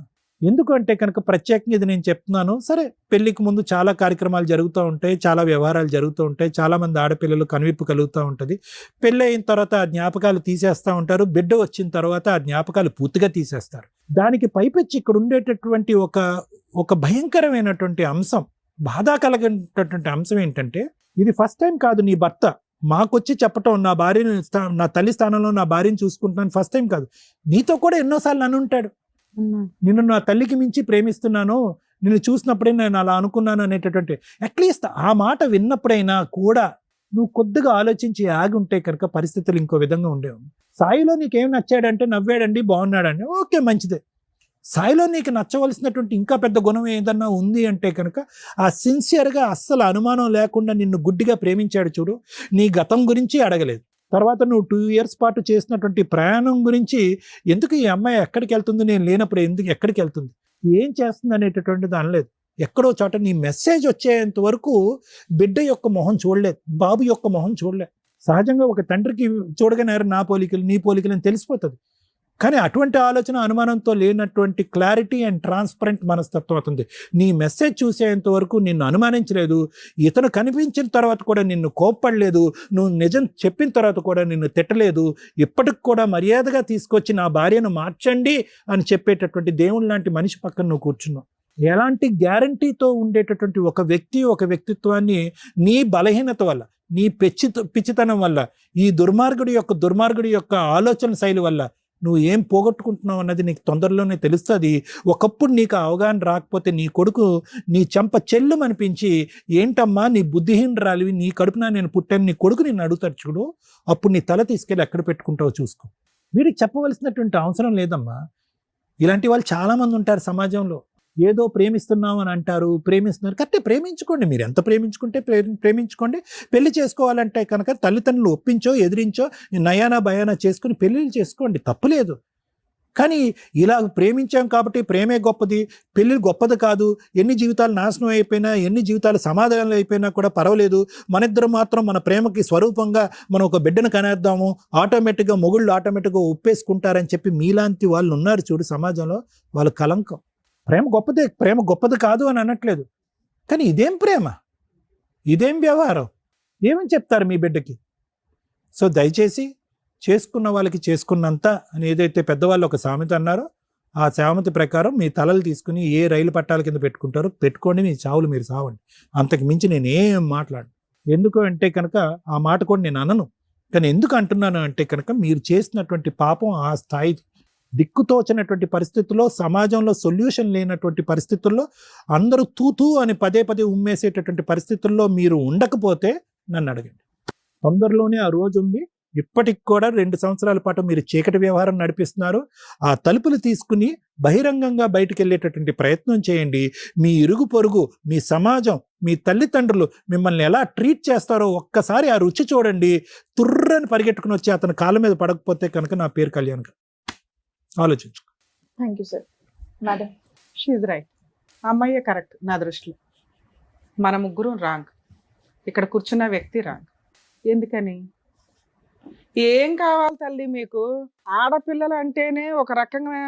ఎందుకంటే కనుక ప్రత్యేకంగా ఇది నేను చెప్తున్నాను. సరే, పెళ్లికి ముందు చాలా కార్యక్రమాలు జరుగుతూ ఉంటాయి, చాలా వ్యవహారాలు జరుగుతూ ఉంటాయి, చాలామంది ఆడపిల్లలు కనువిప్పు కలుగుతూ ఉంటుంది. పెళ్ళి అయిన తర్వాత ఆ జ్ఞాపకాలు తీసేస్తూ ఉంటారు, బిడ్డ వచ్చిన తర్వాత ఆ జ్ఞాపకాలు పూర్తిగా తీసేస్తారు. దానికి పైపెచ్చి ఇక్కడ ఉండేటటువంటి ఒక భయంకరమైనటువంటి అంశం, బాధ కలిగినటువంటి అంశం ఏంటంటే, ఇది ఫస్ట్ టైం కాదు నీ భర్త మాకొచ్చి చెప్పటం, నా భార్యను, నా తల్లి స్థానంలో నా భార్యను చూసుకుంటున్నాను, ఫస్ట్ టైం కాదు, నీతో కూడా ఎన్నోసార్లు అని ఉంటాడు, నిన్ను నా తల్లికి మించి ప్రేమిస్తున్నాను, నిన్ను చూసినప్పుడే నేను అలా అనుకున్నాను అనేటటువంటి, అట్లీస్ట్ ఆ మాట విన్నప్పుడైనా కూడా నువ్వు కొద్దిగా ఆలోచించి ఆగి ఉంటే కనుక పరిస్థితులు ఇంకో విధంగా ఉండేవి. సాయిలో నీకేం నచ్చాడంటే నవ్వాడండి, బాగున్నాడండి, ఓకే మంచిదే. సాయిలో నీకు నచ్చవలసినటువంటి ఇంకా పెద్ద గుణం ఏదన్నా ఉంది అంటే కనుక ఆ సిన్సియర్గా అస్సలు అనుమానం లేకుండా నిన్ను గుడ్డిగా ప్రేమించాడు చూడు, నీ గతం గురించి అడగలేదు. తర్వాత నువ్వు 2 years పాటు చేసినటువంటి ప్రయాణం గురించి, ఎందుకు ఈ అమ్మాయి ఎక్కడికి వెళ్తుంది, నేను లేనప్పుడు ఎందుకు ఎక్కడికి వెళ్తుంది, ఏం చేస్తుంది అనేటటువంటిది అనలేదు. ఎక్కడో చోట నీ మెసేజ్ వచ్చేంత వరకు బిడ్డ యొక్క మొహం చూడలేదు, బాబు యొక్క మొహం చూడలేదు. సహజంగా ఒక తండ్రికి చూడగానే నా పోలికలు నీ పోలికలు అని తెలిసిపోతుంది. కానీ అటువంటి ఆలోచన అనుమానంతో లేనటువంటి క్లారిటీ అండ్ ట్రాన్స్పరెంట్ మనస్తత్వం అవుతుంది. నీ మెసేజ్ చూసేంత వరకు నిన్ను అనుమానించలేదు, ఇతను కనిపించిన తర్వాత కూడా నిన్ను కోప్పడలేదు, నువ్వు నిజం చెప్పిన తర్వాత కూడా నిన్ను తిట్టలేదు, ఇప్పటికి కూడా మర్యాదగా తీసుకొచ్చి నా భార్యను మార్చండి అని చెప్పేటటువంటి దేవుని లాంటి మనిషి పక్కన నువ్వు కూర్చున్నావు. ఎలాంటి గ్యారంటీతో ఉండేటటువంటి ఒక వ్యక్తిత్వాన్ని నీ బలహీనత వల్ల, నీ పిచ్చితనం వల్ల, ఈ దుర్మార్గుడి యొక్క ఆలోచన శైలి వల్ల నువ్వు ఏం పోగొట్టుకుంటున్నావు అన్నది నీకు తొందరలోనే తెలుస్తుంది. ఒకప్పుడు నీకు అవగాహన రాకపోతే నీ కొడుకు నీ చెంప చెల్లుమనిపించి, ఏంటమ్మా నీ బుద్ధిహీనరాలివి, నీ కడుపున నేను పుట్టాను, నీ కొడుకు నిన్ను అడుగుతాడు చూడు, అప్పుడు నీ తల తీసుకెళ్ళి ఎక్కడ పెట్టుకుంటావో చూసుకో. వీడికి చెప్పవలసినటువంటి అవసరం లేదమ్మా. ఇలాంటి వాళ్ళు చాలామంది ఉంటారు సమాజంలో. ఏదో ప్రేమిస్తున్నాం అని అంటారు, ప్రేమిస్తున్నారు, కరెక్టే, ప్రేమించుకోండి, మీరు ఎంత ప్రేమించుకుంటే ప్రేమించుకోండి. పెళ్లి చేసుకోవాలంటే కనుక తల్లిదండ్రులు ఒప్పించో ఎదిరించో నయానా భయానా చేసుకుని పెళ్ళిళ్ళు చేసుకోండి, తప్పులేదు. కానీ ఇలా ప్రేమించాం కాబట్టి ప్రేమే గొప్పది, పెళ్ళి గొప్పది కాదు, ఎన్ని జీవితాలు నాశనం అయిపోయినా, ఎన్ని జీవితాలు సమాధానాలు అయిపోయినా కూడా పర్వాలేదు, మన ఇద్దరు మాత్రం మన ప్రేమకి స్వరూపంగా మనం ఒక బిడ్డను కనేద్దాము, ఆటోమేటిక్గా మొగుళ్ళు ఆటోమేటిక్గా ఒప్పేసుకుంటారని చెప్పి మీలాంటి వాళ్ళు ఉన్నారు చూడు సమాజంలో, వాళ్ళు కలంకం. ప్రేమ గొప్పది కాదు అని అనట్లేదు, కానీ ఇదేం ప్రేమ, ఇదేం వ్యవహారం, ఏమని చెప్తారు మీ బిడ్డకి? సో దయచేసి చేసుకున్న వాళ్ళకి చేసుకున్నంత అని ఏదైతే పెద్దవాళ్ళు ఒక సామెత అన్నారో, ఆ సామెత ప్రకారం మీ తలలు తీసుకుని ఏ రైలు పట్టాల కింద పెట్టుకుంటారో పెట్టుకోండి, మీ చావులు మీరు సావండి. అంతకు మించి నేనేం మాట్లాడు. ఎందుకు అంటే కనుక ఆ మాట కూడా నేను అనను, కానీ ఎందుకు అంటున్నాను అంటే కనుక మీరు చేసినటువంటి పాపం ఆ స్థాయి, దిక్కుతోచినటువంటి పరిస్థితుల్లో, సమాజంలో సొల్యూషన్ లేనటువంటి పరిస్థితుల్లో, అందరూ తూతూ అని పదే ఉమ్మేసేటటువంటి పరిస్థితుల్లో మీరు ఉండకపోతే నన్ను అడగండి. తొందరలోనే ఆ రోజు ఉంది, ఇప్పటికి కూడా 2 సంవత్సరాల పాటు మీరు చీకటి వ్యవహారం నడిపిస్తున్నారు. ఆ తలుపులు తీసుకుని బహిరంగంగా బయటికి వెళ్ళేటటువంటి ప్రయత్నం చేయండి. మీ ఇరుగు పొరుగు, మీ సమాజం, మీ తల్లిదండ్రులు మిమ్మల్ని ఎలా ట్రీట్ చేస్తారో ఒక్కసారి ఆ రుచి చూడండి. తుర్రని పరిగెట్టుకుని వచ్చి అతని కాళ్ళ మీద పడకపోతే కనుక నా పేరు కళ్యాణ్ గారు. ఆలోచించు. Thank you sir. Madam, she's right. అమ్మాయే కరెక్ట్ నా దృష్టిలో. మన ముగ్గురు రాంగ్. ఇక్కడ కూర్చున్న వ్యక్తి రాంగ్. ఎందుకని? ఏం కావాలి తల్లి మీకు? ఆడపిల్లలు అంటేనే ఒక రకంగా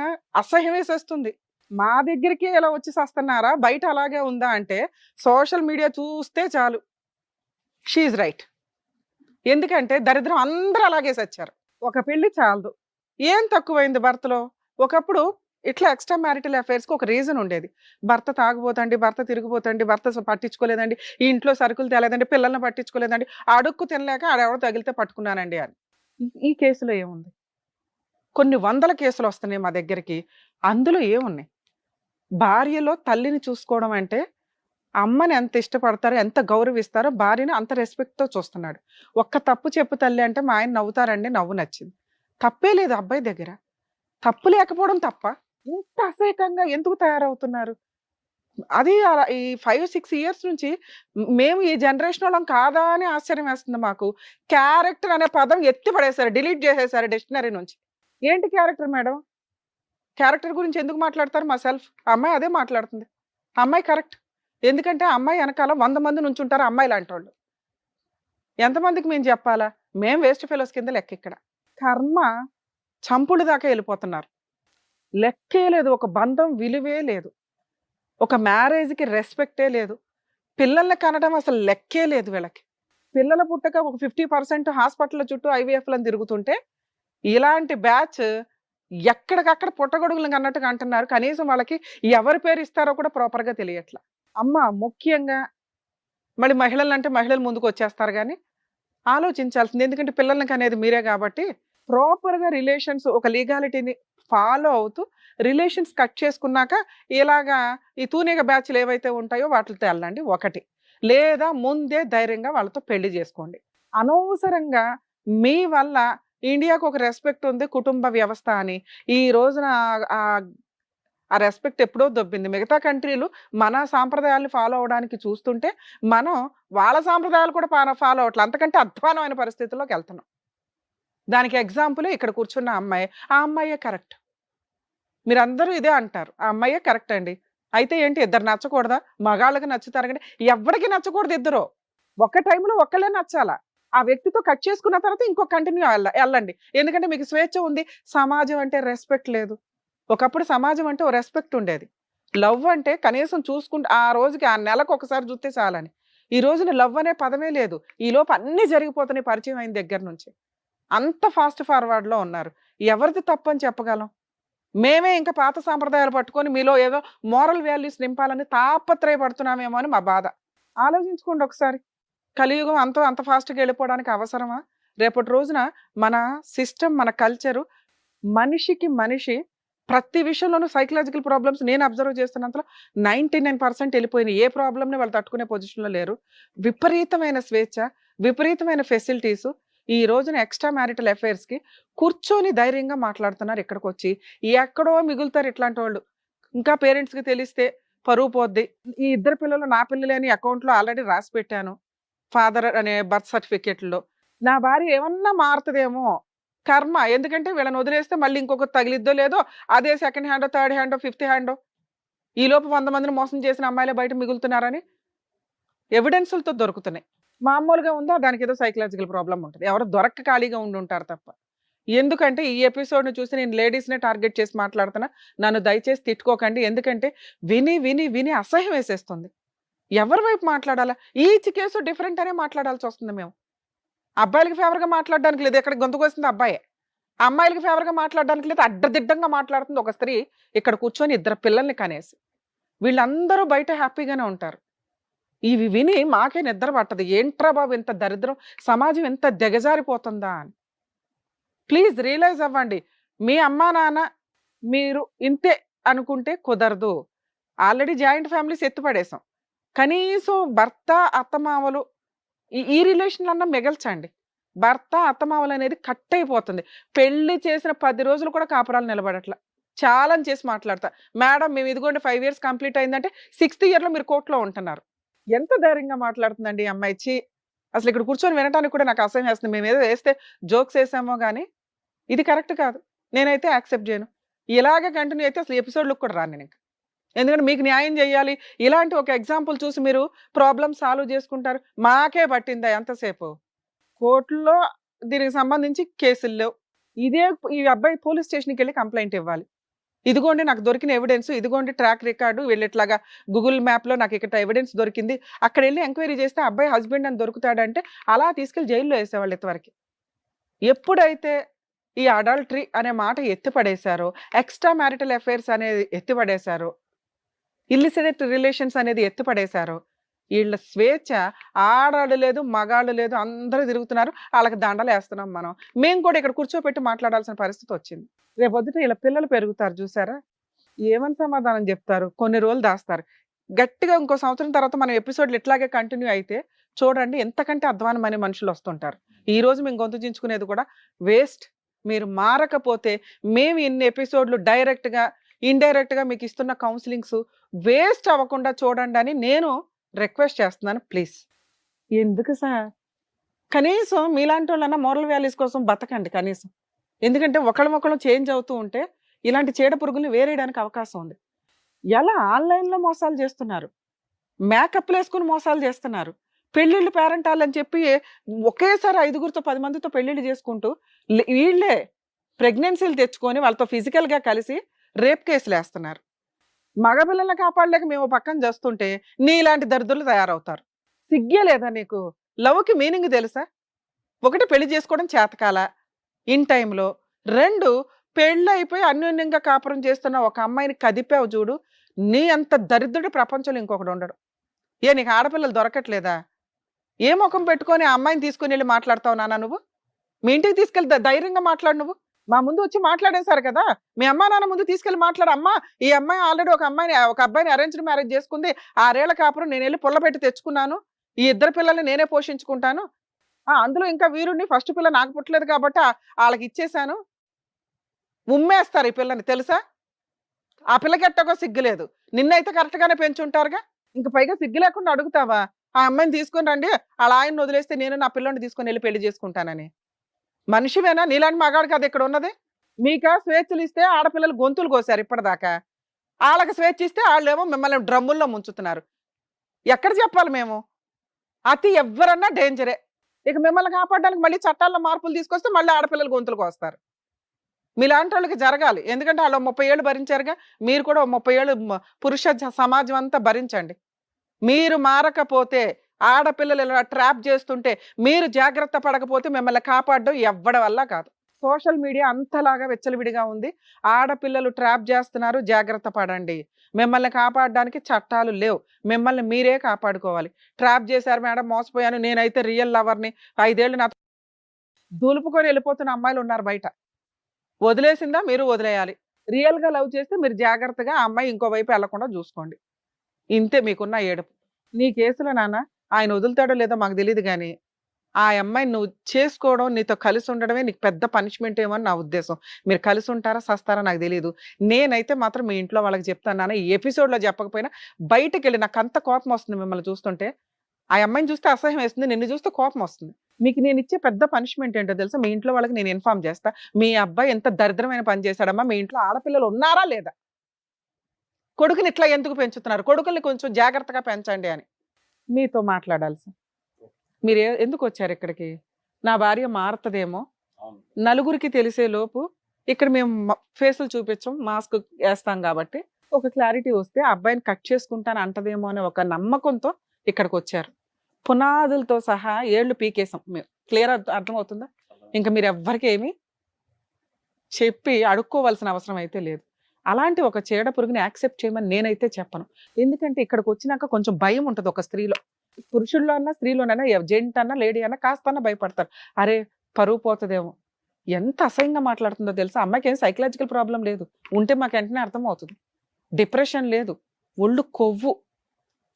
అసహ్యం వేసేస్తుంది. మా దగ్గరికి ఇలా వచ్చి వస్తున్నారా, బయట అలాగే ఉందా అంటే సోషల్ మీడియా చూస్తే చాలు. She's right. ఎందుకంటే దరిద్రం అందరూ అలాగే సచ్చారు. ఒక పెళ్లి చాలదు. ఏం తక్కువైంది భర్తలో? ఒకప్పుడు ఇట్లా ఎక్స్ట్రా మ్యారిటల్ అఫైర్స్కి ఒక రీజన్ ఉండేది. భర్త తాగుపోతండి, భర్త తిరిగిపోతండి, భర్త పట్టించుకోలేదండి, ఈ ఇంట్లో సరుకులు తేలేదండి, పిల్లల్ని పట్టించుకోలేదండి, అడుక్కు తినలేక ఆడెవడో తగిలితే పట్టుకున్నానండి అని. ఈ కేసులో ఏముంది? కొన్ని వందల కేసులు వస్తున్నాయి మా దగ్గరికి. అందులో ఏమున్నాయి? భార్యలో తల్లిని చూసుకోవడం అంటే అమ్మని ఎంత ఇష్టపడతారో, ఎంత గౌరవిస్తారో భార్యని అంత రెస్పెక్ట్తో చూస్తున్నాడు. ఒక్క తప్పు చెప్పు తల్లి అంటే మా ఆయన నవ్వుతారండి, నవ్వు నచ్చింది. తప్పే లేదు అబ్బాయి దగ్గర. తప్పు లేకపోవడం తప్ప ఇంత అసహ్యకంగా ఎందుకు తయారవుతున్నారు? అది ఈ 5-6 ఇయర్స్ నుంచి మేము ఈ జనరేషన్ వాళ్ళం కాదా అని ఆశ్చర్యం వేస్తుంది మాకు. క్యారెక్టర్ అనే పదం ఎత్తి పడేశారు, డిలీట్ చేసేసారు డిక్షనరీ నుంచి. ఏంటి క్యారెక్టర్ మేడం? క్యారెక్టర్ గురించి ఎందుకు మాట్లాడతారు? మా సెల్ఫ్ అమ్మాయి అదే మాట్లాడుతుంది. అమ్మాయి కరెక్ట్. ఎందుకంటే అమ్మాయి వెనకాల 100 మంది నుంచి ఉంటారు అమ్మాయి లాంటి వాళ్ళు. ఎంతమందికి మేము చెప్పాలా? మేము వేస్ట్ ఫెలోస్ కింద లెక్క. ఇక్కడ కర్మ చంపుడు దాకా వెళ్ళిపోతున్నారు. లెక్కే లేదు. ఒక బంధం విలువే లేదు. ఒక మ్యారేజ్కి రెస్పెక్టే లేదు. పిల్లల్ని కనడం అసలు లెక్కే లేదు వీళ్ళకి. పిల్లల పుట్టక ఒక 50% హాస్పిటల్ చుట్టూ IVFలను తిరుగుతుంటే ఇలాంటి బ్యాచ్ ఎక్కడికక్కడ పుట్టగొడుగులను అన్నట్టుగా అంటున్నారు. కనీసం వాళ్ళకి ఎవరి పేరు ఇస్తారో కూడా ప్రాపర్గా తెలియట్లా. అమ్మ ముఖ్యంగా మరి మహిళలు అంటే మహిళలు ముందుకు వచ్చేస్తారు కానీ ఆలోచించాల్సింది. ఎందుకంటే పిల్లలకి అనేది మీరే కాబట్టి ప్రాపర్గా రిలేషన్స్ ఒక లీగాలిటీని ఫాలో అవుతూ రిలేషన్స్ కట్ చేసుకున్నాక ఇలాగా ఈ తూనిగ బ్యాచ్లు ఏవైతే ఉంటాయో వాటితో వెళ్ళండి. ఒకటి, లేదా ముందే ధైర్యంగా వాళ్ళతో పెళ్లి చేసుకోండి. అనవసరంగా మీ వల్ల ఇండియాకు ఒక రెస్పెక్ట్ ఉంది కుటుంబ వ్యవస్థ అని ఈ రోజున ఆ రెస్పెక్ట్ ఎప్పుడో దొబ్బింది. మిగతా కంట్రీలు మన సాంప్రదాయాలను ఫాలో అవడానికి చూస్తుంటే మనం వాళ్ళ సాంప్రదాయాలు కూడా ఫాలో అవట్లేదు. అంతకంటే అధ్వానమైన పరిస్థితుల్లోకి వెళ్తున్నాం. దానికి ఎగ్జాంపుల్ ఇక్కడ కూర్చున్న అమ్మాయి. ఆ అమ్మాయే కరెక్ట్. మీరందరూ ఇదే అంటారు, ఆ అమ్మాయే కరెక్ట్ అండి. అయితే ఏంటి, ఇద్దరు నచ్చకూడదా? మగాళ్ళకి నచ్చుతారు కానీ ఎవరికి నచ్చకూడదు. ఇద్దరు ఒక్క టైంలో ఒక్కళ్ళే నచ్చాలా. ఆ వ్యక్తితో కట్ చేసుకున్న తర్వాత ఇంకో కంటిన్యూ వెళ్ళండి. ఎందుకంటే మీకు స్వేచ్ఛ ఉంది. సమాజం అంటే రెస్పెక్ట్ లేదు. ఒకప్పుడు సమాజం అంటే ఓ రెస్పెక్ట్ ఉండేది. లవ్ అంటే కనీసం చూసుకుంటే ఆ రోజుకి ఆ నెలకు ఒకసారి చూస్తే చాలని. ఈ రోజున లవ్ అనే పదమే లేదు. ఈ లోపు అన్నీ జరిగిపోతున్నాయి పరిచయం అయిన దగ్గర నుంచి. అంత ఫాస్ట్ ఫార్వర్డ్లో ఉన్నారు. ఎవరిది తప్పని చెప్పగలం? మేమే ఇంకా పాత సాంప్రదాయాలు పట్టుకొని మీలో ఏదో మోరల్ వాల్యూస్ నింపాలని తాపత్రయపడుతున్నామేమో అని మా బాధ. ఆలోచించుకోండి ఒకసారి. కలియుగం అంత ఫాస్ట్గా వెళ్ళిపోవడానికి అవసరమా? రేపటి రోజున మన సిస్టమ్, మన కల్చరు, మనిషికి మనిషి ప్రతి విషయంలోనూ సైకలాజికల్ ప్రాబ్లమ్స్ నేను అబ్జర్వ్ చేస్తున్నంతలో 99% వెళ్ళిపోయినాయి. ఏ ప్రాబ్లమ్ని వాళ్ళు తట్టుకునే పొజిషన్లో లేరు. విపరీతమైన స్వేచ్ఛ, విపరీతమైన ఫెసిలిటీస్. ఈ రోజున ఎక్స్ట్రా మ్యారిటల్ అఫైర్స్కి కూర్చొని ధైర్యంగా మాట్లాడుతున్నారు. ఇక్కడికి వచ్చి ఎక్కడో మిగులుతారు ఇట్లాంటి వాళ్ళు. ఇంకా పేరెంట్స్కి తెలిస్తే పరువు పోద్ది. ఈ ఇద్దరు పిల్లలు నా పిల్లలే అని అకౌంట్లో ఆల్రెడీ రాసి పెట్టాను, ఫాదర్ అనే బర్త్ సర్టిఫికేట్లో. నా భార్య ఏమన్నా మారుతుందేమో కర్మ. ఎందుకంటే వీళ్ళని వదిలేస్తే మళ్ళీ ఇంకొకటి తగిలిద్దో లేదో, అదే సెకండ్ హ్యాండో, థర్డ్ హ్యాండో, ఫిఫ్త్ హ్యాండో. ఈ లోపు 100 మందిని మోసం చేసిన అమ్మాయిలే బయట మిగులుతున్నారని ఎవిడెన్సులతో దొరుకుతున్నాయి. మామూలుగా ఉందా, దానికి ఏదో సైకలాజికల్ ప్రాబ్లం ఉంటుంది. ఎవరు దొరక్క ఖాళీగా ఉండి ఉంటారు తప్ప. ఎందుకంటే ఈ ఎపిసోడ్ని చూసి నేను లేడీస్నే టార్గెట్ చేసి మాట్లాడుతున్నా. నన్ను దయచేసి తిట్టుకోకండి. ఎందుకంటే విని విని విని అసహ్యం వేసేస్తుంది. ఎవరి వైపు మాట్లాడాలా? ఈచ్ కేసు డిఫరెంట్ అనే మాట్లాడాల్సి వస్తుంది. మేము అబ్బాయిలకి ఫేవర్గా మాట్లాడడానికి లేదు, ఇక్కడ గొంతుకు వస్తుంది అబ్బాయే. అమ్మాయిలకి ఫేవర్గా మాట్లాడడానికి లేదు, అడ్డదిడ్డంగా మాట్లాడుతుంది ఒక స్త్రీ ఇక్కడ కూర్చొని ఇద్దరు పిల్లల్ని కనేసి. వీళ్ళందరూ బయట హ్యాపీగానే ఉంటారు. ఇవి విని మాకే నిద్ర పట్టదు. ఏంట్రా బాబు ఇంత దరిద్రం, సమాజం ఎంత దిగజారిపోతుందా అని. ప్లీజ్ రియలైజ్ అవ్వండి. మీ అమ్మా నాన్న మీరు ఇంతే అనుకుంటే కుదరదు. ఆల్రెడీ జాయింట్ ఫ్యామిలీస్ ఎత్తుపడేసాం. కనీసం భర్త అత్తమామలు ఈ రిలేషన్లన్నా మిగల్చండి. భర్త అత్తమామలు అనేది కట్ అయిపోతుంది. పెళ్లి చేసిన 10 రోజులు కూడా కాపురాలు నిలబడట్ల. ఛాలెంజ్ చేసి మాట్లాడతా. మేడం మేము ఇదిగోండి 5 ఇయర్స్ కంప్లీట్ అయిందంటే 6th ఇయర్‌లో మీరు కోర్ట్‌లో ఉంటున్నారు. ఎంత ధైర్యంగా మాట్లాడుతుందండి ఈ అమ్మాయి. ఛీ! అసలు ఇక్కడ కూర్చొని వినటానికి కూడా నాకు అసహ్యం వేస్తుంది. మేమేదో వేస్తే జోక్స్ వేసామో గానీ, ఇది కరెక్ట్ కాదు. నేనైతే యాక్సెప్ట్ చేయను. ఇలాగే కంటిన్యూ అయితే అసలు ఎపిసోడ్‌లకు కూడా రాను నేనింక. ఎందుకంటే మీకు న్యాయం చేయాలి. ఇలాంటి ఒక ఎగ్జాంపుల్ చూసి మీరు ప్రాబ్లమ్ సాల్వ్ చేసుకుంటారు. మాకే పట్టిందా ఎంతసేపు? కోర్టులో దీనికి సంబంధించి కేసులు లేవు. ఈ అబ్బాయి పోలీస్ స్టేషన్‌కెళ్ళి కంప్లెయింట్ ఇవ్వాలి. ఇదిగోండి నాకు దొరికిన ఎవిడెన్స్, ఇదిగోండి ట్రాక్ రికార్డు, వీళ్ళు ఇట్లాగా గూగుల్ మ్యాప్‌లో నాకు ఇక్కడ ఎవిడెన్స్ దొరికింది. అక్కడెళ్ళి ఎంక్వైరీ చేస్తే అబ్బాయి హస్బెండ్ అని దొరుకుతాడంటే అలా తీసుకెళ్ళి జైల్‌లో ఏసేవాళ్ళు ఇంతవరకి. ఎప్పుడైతే ఈ అడల్టరీ అనే మాట ఎత్తిపడేశారో, ఎక్స్ట్రా మ్యారిటల్ అఫైర్స్ అనేది ఎత్తిపడేశారో, ఇల్లిసిట్ రిలేషన్స్ అనేది ఎత్తిపడేశారో, వీళ్ళ స్వేచ్ఛ ఆడాళ్ళు లేదు, మగాళ్ళు లేదు, అందరూ తిరుగుతున్నారు. ఆళ్ళకి దండలేస్తున్నాం మనం. మేము కూడా ఇక్కడ కూర్చోపెట్టి మాట్లాడాల్సిన పరిస్థితి వచ్చింది. రేపొద్దుట వీళ్ళ పిల్లలు పెరుగుతారు చూసారా? ఏమని సమాధానం చెప్తారు? కొన్ని రోజులు దాస్తారు. గట్టిగా ఇంకో సంవత్సరం తర్వాత మనం ఎపిసోడ్‌లు ఇట్లాగే కంటిన్యూ అయితే చూడండి ఎంతకంటే అధ్వానమైన మనుషులు వస్తుంటారు. ఈరోజు మేము గొంతు చించుకునేది కూడా వేస్ట్. మీరు మారకపోతే మేము ఇన్ని ఎపిసోడ్‌లు డైరెక్ట్‌గా, ఇండైరెక్ట్‌గా మీకు ఇస్తున్న కౌన్సిలింగ్స్ వేస్ట్ అవ్వకుండా చూడండి అని నేను రిక్వెస్ట్ చేస్తున్నాను ప్లీజ్. ఎందుకు సార్? కనీసం మీలాంటోళ్ళన్నా మోరల్ వాల్యూస్ కోసం బతకండి కనీసం. ఎందుకంటే ఒకళ్ళమొకళ్ళం చేంజ్ అవుతూ ఉంటే ఇలాంటి చీడ పురుగుల్ని వేరేయడానికి అవకాశం ఉంది. ఎలా ఆన్‌లైన్‌లో మోసాలు చేస్తున్నారు. మేకప్‌లు వేసుకొని మోసాలు చేస్తున్నారు. పెళ్ళిళ్ళు పేరెంటాలని చెప్పి ఒకేసారి 5గురితో 10 మందితో పెళ్ళిళ్ళు చేసుకుంటూ వీళ్ళే ప్రెగ్నెన్సీలు తెచ్చుకొని వాళ్ళతో ఫిజికల్‌గా కలిసి రేప్ కేసులేస్తున్నారు. మగపిల్లల్ని కాపాడలేక మేము పక్కన చేస్తుంటే నీలాంటి దరిద్రులు తయారవుతారు. సిగ్గే లేదా నీకు? లవ్‌కి మీనింగ్ తెలుసా? 1 పెళ్లి చేసుకోవడం చేతకాల ఇన్ టైంలో. 2 పెళ్ళైపోయి అన్యోన్యంగా కాపురం చేస్తున్న ఒక అమ్మాయిని కదిపావు చూడు. నీ అంత దరిద్రుడు ప్రపంచంలో ఇంకొకడు ఉండడు. నీకు ఆడపిల్లలు దొరకట్లేదా? ఏ ముఖం పెట్టుకొని ఆ అమ్మాయిని తీసుకుని వెళ్ళి మాట్లాడతావు నాన్న నువ్వు? మీ ఇంటికి తీసుకెళ్ళి ధైర్యంగా మాట్లాడు నువ్వు. మా ముందు వచ్చి మాట్లాడేశారు కదా, మీ అమ్మా నాన్న ముందు తీసుకెళ్ళి మాట్లాడు. అమ్మా ఈ అమ్మాయి ఆల్రెడీ ఒక అబ్బాయిని అరేంజ్డ్ మ్యారేజ్ చేసుకుంది. 6 ఏళ్ల కాపురం నేను వెళ్ళి పుల్లబెట్టి తెచ్చుకున్నాను. ఈ 2 పిల్లల్ని నేనే పోషించుకుంటాను. అందులో ఇంకా వీరుణ్ణి ఫస్ట్ పిల్ల నాకు పుట్టలేదు కాబట్టి వాళ్ళకి ఇచ్చేశాను. ఉమ్మేస్తారు ఈ పిల్లని తెలుసా? ఆ పిల్లకి ఎట్టగో సిగ్గులేదు. నిన్నైతే కరెక్ట్గానే పెంచుంటారుగా. ఇంక పైగా సిగ్గు లేకుండా అడుగుతావా ఆ అమ్మాయిని తీసుకొని రండి, వాళ్ళ ఆయన్ని వదిలేస్తే నేను నా పిల్లని తీసుకొని వెళ్ళి పెళ్లి చేసుకుంటానని? మనిషివేనా? నీలాంటి మగాడు కదా ఇక్కడ ఉన్నది. మీకా స్వేచ్ఛలు ఇస్తే ఆడపిల్లలు గొంతులు కోసారు ఇప్పటిదాకా. వాళ్ళకి స్వేచ్ఛ ఇస్తే వాళ్ళేమో మిమ్మల్ని డ్రమ్ముల్లో ముంచుతున్నారు. ఎక్కడ చెప్పాలి మేము? అతి ఎవ్వరన్నా డేంజరే. ఇక మిమ్మల్ని కాపాడడానికి మళ్ళీ చట్టాల్లో మార్పులు తీసుకొస్తే మళ్ళీ ఆడపిల్లలు గొంతులు కోస్తారు. మీలాంటి వాళ్ళకి జరగాలి. ఎందుకంటే వాళ్ళు 30 ఏళ్ళు భరించారుగా. మీరు కూడా 30 ఏళ్ళు పురుష సమాజం అంతా భరించండి. మీరు మారకపోతే, ఆడపిల్లలు ఇలా ట్రాప్ చేస్తుంటే మీరు జాగ్రత్త పడకపోతే మిమ్మల్ని కాపాడడం ఎవ్వడి వల్ల కాదు. సోషల్ మీడియా అంతలాగా వెచ్చలవిడిగా ఉంది. ఆడపిల్లలు ట్రాప్ చేస్తున్నారు, జాగ్రత్త పడండి. మిమ్మల్ని కాపాడడానికి చట్టాలు లేవు. మిమ్మల్ని మీరే కాపాడుకోవాలి. ట్రాప్ చేశారు మేడం, మోసపోయాను, నేనైతే రియల్ లవర్ని, 5 ఏళ్ళు నాతో దులుపుకొని వెళ్ళిపోతున్న అమ్మాయిలు ఉన్నారు బయట. వదిలేసిందా? మీరు వదిలేయాలి. రియల్‌గా లవ్ చేస్తే మీరు జాగ్రత్తగా ఆ అమ్మాయి ఇంకో వైపు వెళ్లకుండా చూసుకోండి. ఇంతే మీకున్న ఏడుపు. నీ కేసులో నాన్న ఆయన వదులుతాడో లేదో మాకు తెలీదు గానీ, ఆ అమ్మాయిని నువ్వు చేసుకోవడం, నీతో కలిసి ఉండడమే నీకు పెద్ద పనిష్మెంట్ ఏమో అని నా ఉద్దేశం. మీరు కలిసి ఉంటారా సస్తారా నాకు తెలీదు. నేనైతే మాత్రం మీ ఇంట్లో వాళ్ళకి చెప్తాను నాన్న. ఈ ఎపిసోడ్‌లో చెప్పకపోయినా బయటకెళ్ళి నాకంత కోపం వస్తుంది మిమ్మల్ని చూస్తుంటే. ఆ అమ్మాయిని చూస్తే అసహ్యం వేస్తుంది, నిన్ను చూస్తే కోపం వస్తుంది. మీకు నేను ఇచ్చే పెద్ద పనిష్మెంట్ ఏంటో తెలుసా? మీ ఇంట్లో వాళ్ళకి నేను ఇన్ఫార్మ్ చేస్తా. మీ అబ్బాయి ఎంత దరిద్రమైన పని చేశాడమ్మా, మీ ఇంట్లో ఆడపిల్లలు ఉన్నారా లేదా? కొడుకుని ఇట్లా ఎందుకు పెంచుతున్నారు? కొడుకుల్ని కొంచెం జాగ్రత్తగా పెంచండి అని మీతో మాట్లాడాల్సి. మీరు ఎందుకు వచ్చారు ఇక్కడికి? నా భార్య మారుతుందేమో, నలుగురికి తెలిసే లోపు ఇక్కడ మేము ఫేసులు చూపించం, మాస్క్ వేస్తాం కాబట్టి ఒక క్లారిటీ వస్తే అబ్బాయిని కట్ చేసుకుంటాను అంటదేమో అనే ఒక నమ్మకంతో ఇక్కడికి వచ్చారు. పునాదులతో సహా ఏళ్ళు పీకేసాం మేము. క్లియర్ అర్థమవుతుందా? ఇంకా మీరు ఎవ్వరికి ఏమి చెప్పి అడుక్కోవాల్సిన అవసరం అయితే లేదు. అలాంటి ఒక చీడ పురుగుని యాక్సెప్ట్ చేయమని నేనైతే చెప్పను. ఎందుకంటే ఇక్కడికి వచ్చినాక కొంచెం భయం ఉంటుంది ఒక స్త్రీలో. పురుషుల్లో అన్నా స్త్రీలోనైనా, జెంట్ అన్నా లేడీ అన్నా కాస్తన్నా భయపడతారు. అరే పరువు పోతుందేమో. ఎంత అసహ్యంగా మాట్లాడుతుందో తెలుసా? అమ్మాయికి ఏం సైకలాజికల్ ప్రాబ్లం లేదు, ఉంటే మాకు వెంటనే అర్థమవుతుంది. డిప్రెషన్ లేదు, ఒళ్ళు కొవ్వు,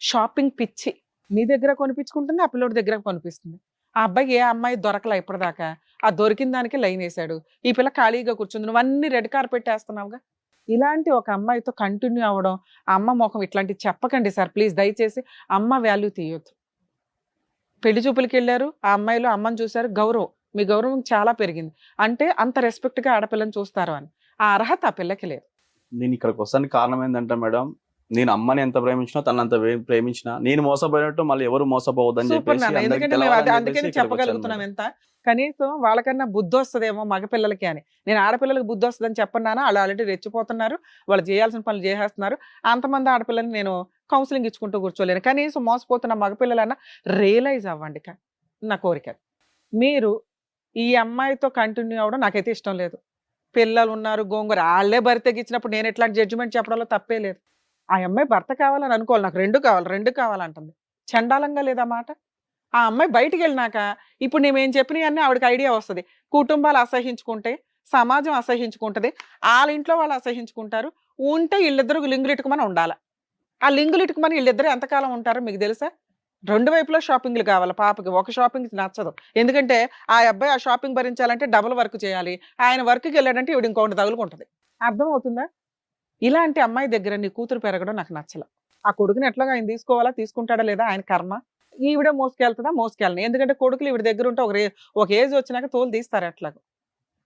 షాపింగ్ పిచ్చి. మీ దగ్గర కొనిపించుకుంటుంది, ఆ పిల్లోడి దగ్గర కొనిపిస్తుంది. ఆ అబ్బాయికి ఏ అమ్మాయి దొరకలా ఇప్పటిదాకా, ఆ దొరికిన దానికి లైన్ వేసాడు. ఈ పిల్ల ఖాళీగా కూర్చుంది, నువ్వు అన్ని రెడ్ కార్పెట్ వేస్తున్నావుగా. ఇలాంటి ఒక అమ్మాయితో కంటిన్యూ అవ్వడం, ఆ అమ్మ ముఖం ఇట్లాంటివి చెప్పకండి సార్ ప్లీజ్, దయచేసి. అమ్మ వాల్యూ తీయొద్దు. పెళ్లి చూపులకి వెళ్ళారు, ఆ అమ్మాయిలో అమ్మని చూశారు, గౌరవం, మీ గౌరవం చాలా పెరిగింది అంటే అంత రెస్పెక్ట్ గా ఆడపిల్లని చూస్తారు అని. ఆ అర్హత ఆ పిల్లకి లేదు. నేను ఇక్కడికి వస్తానికి కారణం ఏంటంటే మేడం, నేను అమ్మని ఎంత ప్రేమించినా తను అంత ప్రేమించినా నేను మోసపోయినట్టు మళ్ళీ ఎవరు మోసపోవద్దని సూపర్ చెప్పేసి నాన్న, అందరికీ ఎందుకంటే మేము తెలవాలని అందుకని చెప్పేసి ఇక్కడికి చెప్పగలుగుతున్నాం వచ్చాను ఎంత. కనీసం వాళ్ళకన్నా బుద్ధి వస్తుందేమో మగపిల్లలకి అని. నేను ఆడపిల్లలకి బుద్ధి వస్తుందని చెప్పన్నానా, వాళ్ళు ఆల్రెడీ రెచ్చిపోతున్నారు, వాళ్ళు చేయాల్సిన పనులు చేసేస్తున్నారు. అంతమంది ఆడపిల్లల్ని నేను కౌన్సిలింగ్ ఇచ్చుకుంటూ కూర్చోలేను. కనీసం మోసపోతున్న మగపిల్లలన్నా రియలైజ్ అవ్వండి నా కోరిక. మీరు ఈ అమ్మాయితో కంటిన్యూ అవ్వడం నాకైతే ఇష్టం లేదు. పిల్లలు ఉన్నారు, గోంగూర, వాళ్ళే భర్త తెగించినప్పుడు నేను ఎట్లాంటి జడ్జిమెంట్ చెప్పడంలో తప్పే లేదు. ఆ అమ్మాయి భర్త కావాలని అనుకోవాలి, నాకు రెండు కావాలంటుంది. చండాలంగా లేదా మాట? ఆ అమ్మాయి బయటికి వెళ్ళినాక ఇప్పుడు నేనేం చెప్పినవి అన్నీ ఆవిడకి ఐడియా వస్తుంది. కుటుంబాలు అసహించుకుంటే, సమాజం అసహించుకుంటది, వాళ్ళ ఇంట్లో వాళ్ళు అసహించుకుంటారు. ఉంటే వీళ్ళిద్దరు లింగులిటుకమని ఉండాలి. ఆ లింగులిటుకమని వీళ్ళిద్దరు ఎంతకాలం ఉంటారో మీకు తెలుసా? రెండు వైపులో షాపింగ్లు కావాలి పాపకి. ఒక షాపింగ్ నచ్చదు, ఎందుకంటే ఆ అబ్బాయి ఆ షాపింగ్ భరించాలంటే డబుల్ వర్క్ చేయాలి. ఆయన వర్క్కి వెళ్ళాడంటే ఈవిడ ఇంకొకటి తగులుకుంటుంది. అర్థం అవుతుందా? ఇలాంటి అమ్మాయి దగ్గర నీ కూతురు పెరగడం నాకు నచ్చల. ఆ కొడుకుని ఎట్లాగా ఆయన తీసుకోవాలా, తీసుకుంటాడా లేదా ఆయన కర్మ. ఈవిడ మోసుకెళ్తుందా, మోసుకెళ్ళను. ఎందుకంటే కొడుకులు ఈవిడ దగ్గర ఉంటే ఒక ఏజ్ వచ్చినాక తోలు తీస్తారు. ఎట్లాగో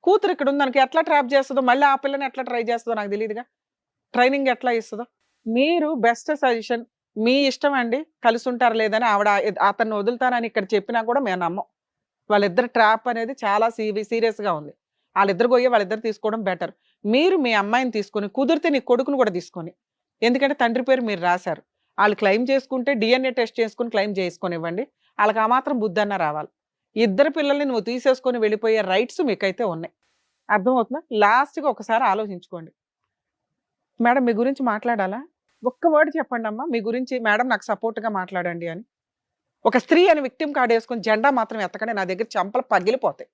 కూతురు ఇక్కడ ఉంది, దానికి ఎట్లా ట్రాప్ చేస్తుందో, మళ్ళీ ఆ పిల్లని ఎట్లా ట్రై చేస్తుందో నాకు తెలియదుగా. ట్రైనింగ్ ఎట్లా ఇస్తుందో. మీరు బెస్ట్ సజెషన్, మీ ఇష్టం అండి, కలిసి ఉంటారు లేదని ఆవిడ అతన్ని వదులుతానని ఇక్కడ చెప్పినా కూడా మేము నమ్మం. వాళ్ళిద్దరు ట్రాప్ అనేది చాలా సీరియస్గా ఉంది. వాళ్ళిద్దరు పోయి వాళ్ళిద్దరు తీసుకోవడం బెటర్. మీరు మీ అమ్మాయిని తీసుకొని, కుదిరితే నీ కొడుకును కూడా తీసుకొని, ఎందుకంటే తండ్రి పేరు మీరు రాశారు, వాళ్ళు క్లెయిమ్ చేసుకుంటే DNA టెస్ట్ చేసుకుని క్లెయిమ్ చేసుకొని ఇవ్వండి. వాళ్ళకి ఆ మాత్రం బుద్ధి అన్న రావాలి. ఇద్దరు పిల్లల్ని నువ్వు తీసేసుకొని వెళ్ళిపోయే రైట్స్ మీకైతే ఉన్నాయి. అర్థమవుతుందా? లాస్ట్గా ఒకసారి ఆలోచించుకోండి. మేడం మీ గురించి మాట్లాడాలా? ఒక్క వర్డ్ చెప్పండి అమ్మా మీ గురించి. మేడం నాకు సపోర్ట్గా మాట్లాడండి అని. ఒక స్త్రీ అని విక్టిమ్ కార్డ్ వేసుకొని జెండా మాత్రం ఎత్తకండి, నా దగ్గర చంపలు పగిలిపోతాయి.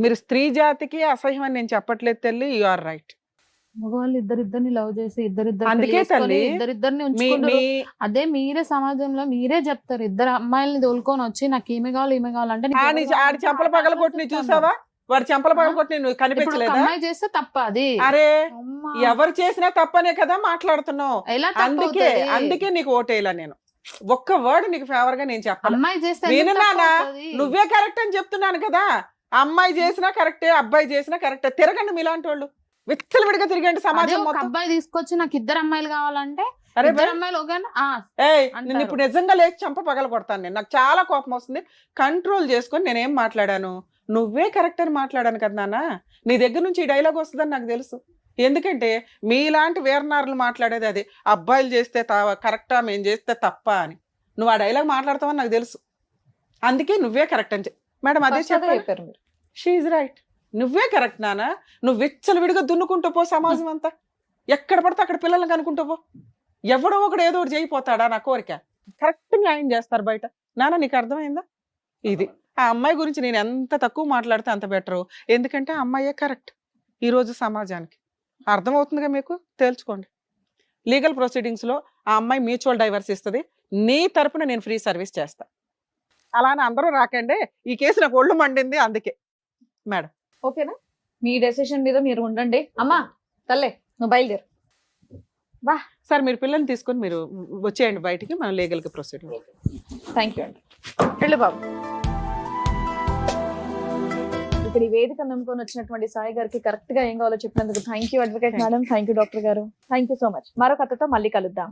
మీరు స్త్రీ జాతికి అసహ్యం అని నేను చెప్పట్లేదు తల్లి, యు ఆర్ రైట్. మగవాళ్ళు ఇద్దరిద్దరిని లవ్ చేసి అందుకే తల్లి, ఇద్దరిద్దరిని మీ ఉంచుకుంటారు. మీ అదే మీరే సమాజంలో మీరే చెప్తారు, ఇద్దరు అమ్మాయిల్ని తోలుకొని వచ్చి నాకు ఈమె కావాలి ఈమె కావాలంటే నీకు ఎవరు ఆడి కావాలంటే చెంపల పగల కొట్టి ఆలోచిస్తాను. చూసావా? వాడు చెంపల పగల కొట్టి నువ్వు ఇప్పుడు ఒక కనిపించలేదా? అమ్మాయి చేస్తే తప్ప అది. అరే అమ్మా. ఎవరు చేసినా తప్పనే కదా మాట్లాడుతున్నావు. ఎలా అందుకే తప్పవుతది? అందుకే నీకు ఓటేలా నేను. ఒక్క వర్డ్ నీకు ఫేవర్ గా నేను చెప్పాలి. అమ్మాయి చేస్తే విను ఎందుకు నాన్న, తప్పవుతది? నువ్వే కరెక్ట్ అని చెప్తున్నాను కదా. అమ్మాయి చేసినా కరెక్టే, అబ్బాయి చేసినా కరెక్టే. తిరగండి మీలాంటి వాళ్ళు, విచ్చలవిడిగా తిరగండి అదే సమాజం ఒక మొత్తం. అబ్బాయి తీసుకొచ్చి నాకు ఇద్దరు అమ్మాయిలు కావాలంటే అరే ఇద్దరు అమ్మాయిలు ఓకేనా? ఏయ్ అంటారు. నేను ఇప్పుడు నిజంగా లేచి చంప పగల కొడతాను. నేను నాకు చాలా కోపం వస్తుంది. కంట్రోల్ చేసుకొని నేనేం మాట్లాడాను, నువ్వే కరెక్ట్ అని మాట్లాడాను కదా నాన్న. నీ దగ్గర నుంచి ఈ డైలాగ్ వస్తుందని నాకు తెలుసు. ఎందుకంటే మీలాంటి వీరనారులు మాట్లాడేది అది, అబ్బాయిలు చేస్తే కరెక్టా మేము చేస్తే తప్ప అని. నువ్వు ఆ డైలాగ్ మాట్లాడతావని నాకు తెలుసు. అందుకే నువ్వే కరెక్ట్ అని మేడం అదే చెప్పారు. షీఈ్ రైట్, నువ్వే కరెక్ట్ నాన్న. నువ్వు విచ్చలవిడిగా దున్నుకుంటూ పో సమాజం అంతా. ఎక్కడ పడితే అక్కడ పిల్లల్ని కనుక్కుంటూ పో. ఎవడో ఒకడు ఏదో ఒకటి చేయిపోతాడా నా కోరిక. కరెక్ట్ న్యాయం చేస్తారు బయట. నాన్న నీకు అర్థమైందా? ఇది ఆ అమ్మాయి గురించి నేను ఎంత తక్కువ మాట్లాడితే అంత బెటరు. ఎందుకంటే ఆ అమ్మాయే కరెక్ట్ ఈరోజు సమాజానికి. అర్థమవుతుందిగా మీకు? తేల్చుకోండి. లీగల్ ప్రొసీడింగ్స్లో ఆ అమ్మాయి మ్యూచువల్ డైవర్స్ ఇస్తుంది. నీ తరపున నేను ఫ్రీ సర్వీస్ చేస్తా. అలానే అందరూ రాకండి. ఈ కేసు నాకు ఒళ్ళు మండింది అందుకే. మేడం ఓకేనా? మీ డెసిషన్ మీద మీరు ఉండండి. అమ్మా తల్లే నువ్వు బయలుదేరు. సార్ మీరు పిల్లల్ని తీసుకొని మీరు వచ్చేయండి బయటికి, మనం లీగల్గా ప్రొసీడ్. థ్యాంక్ యూ అండి. వెళ్ళు బాబు. ఇక్కడ ఈ వేదిక నమ్ముకొని వచ్చినటువంటి సాయి గారికి కరెక్ట్ గా ఏం కావాలో చెప్పినందుకు thank you advocate madam, thank you doctor గారు, థ్యాంక్ యూ సో మచ్. మరో కథతో మళ్ళీ కలుద్దాం.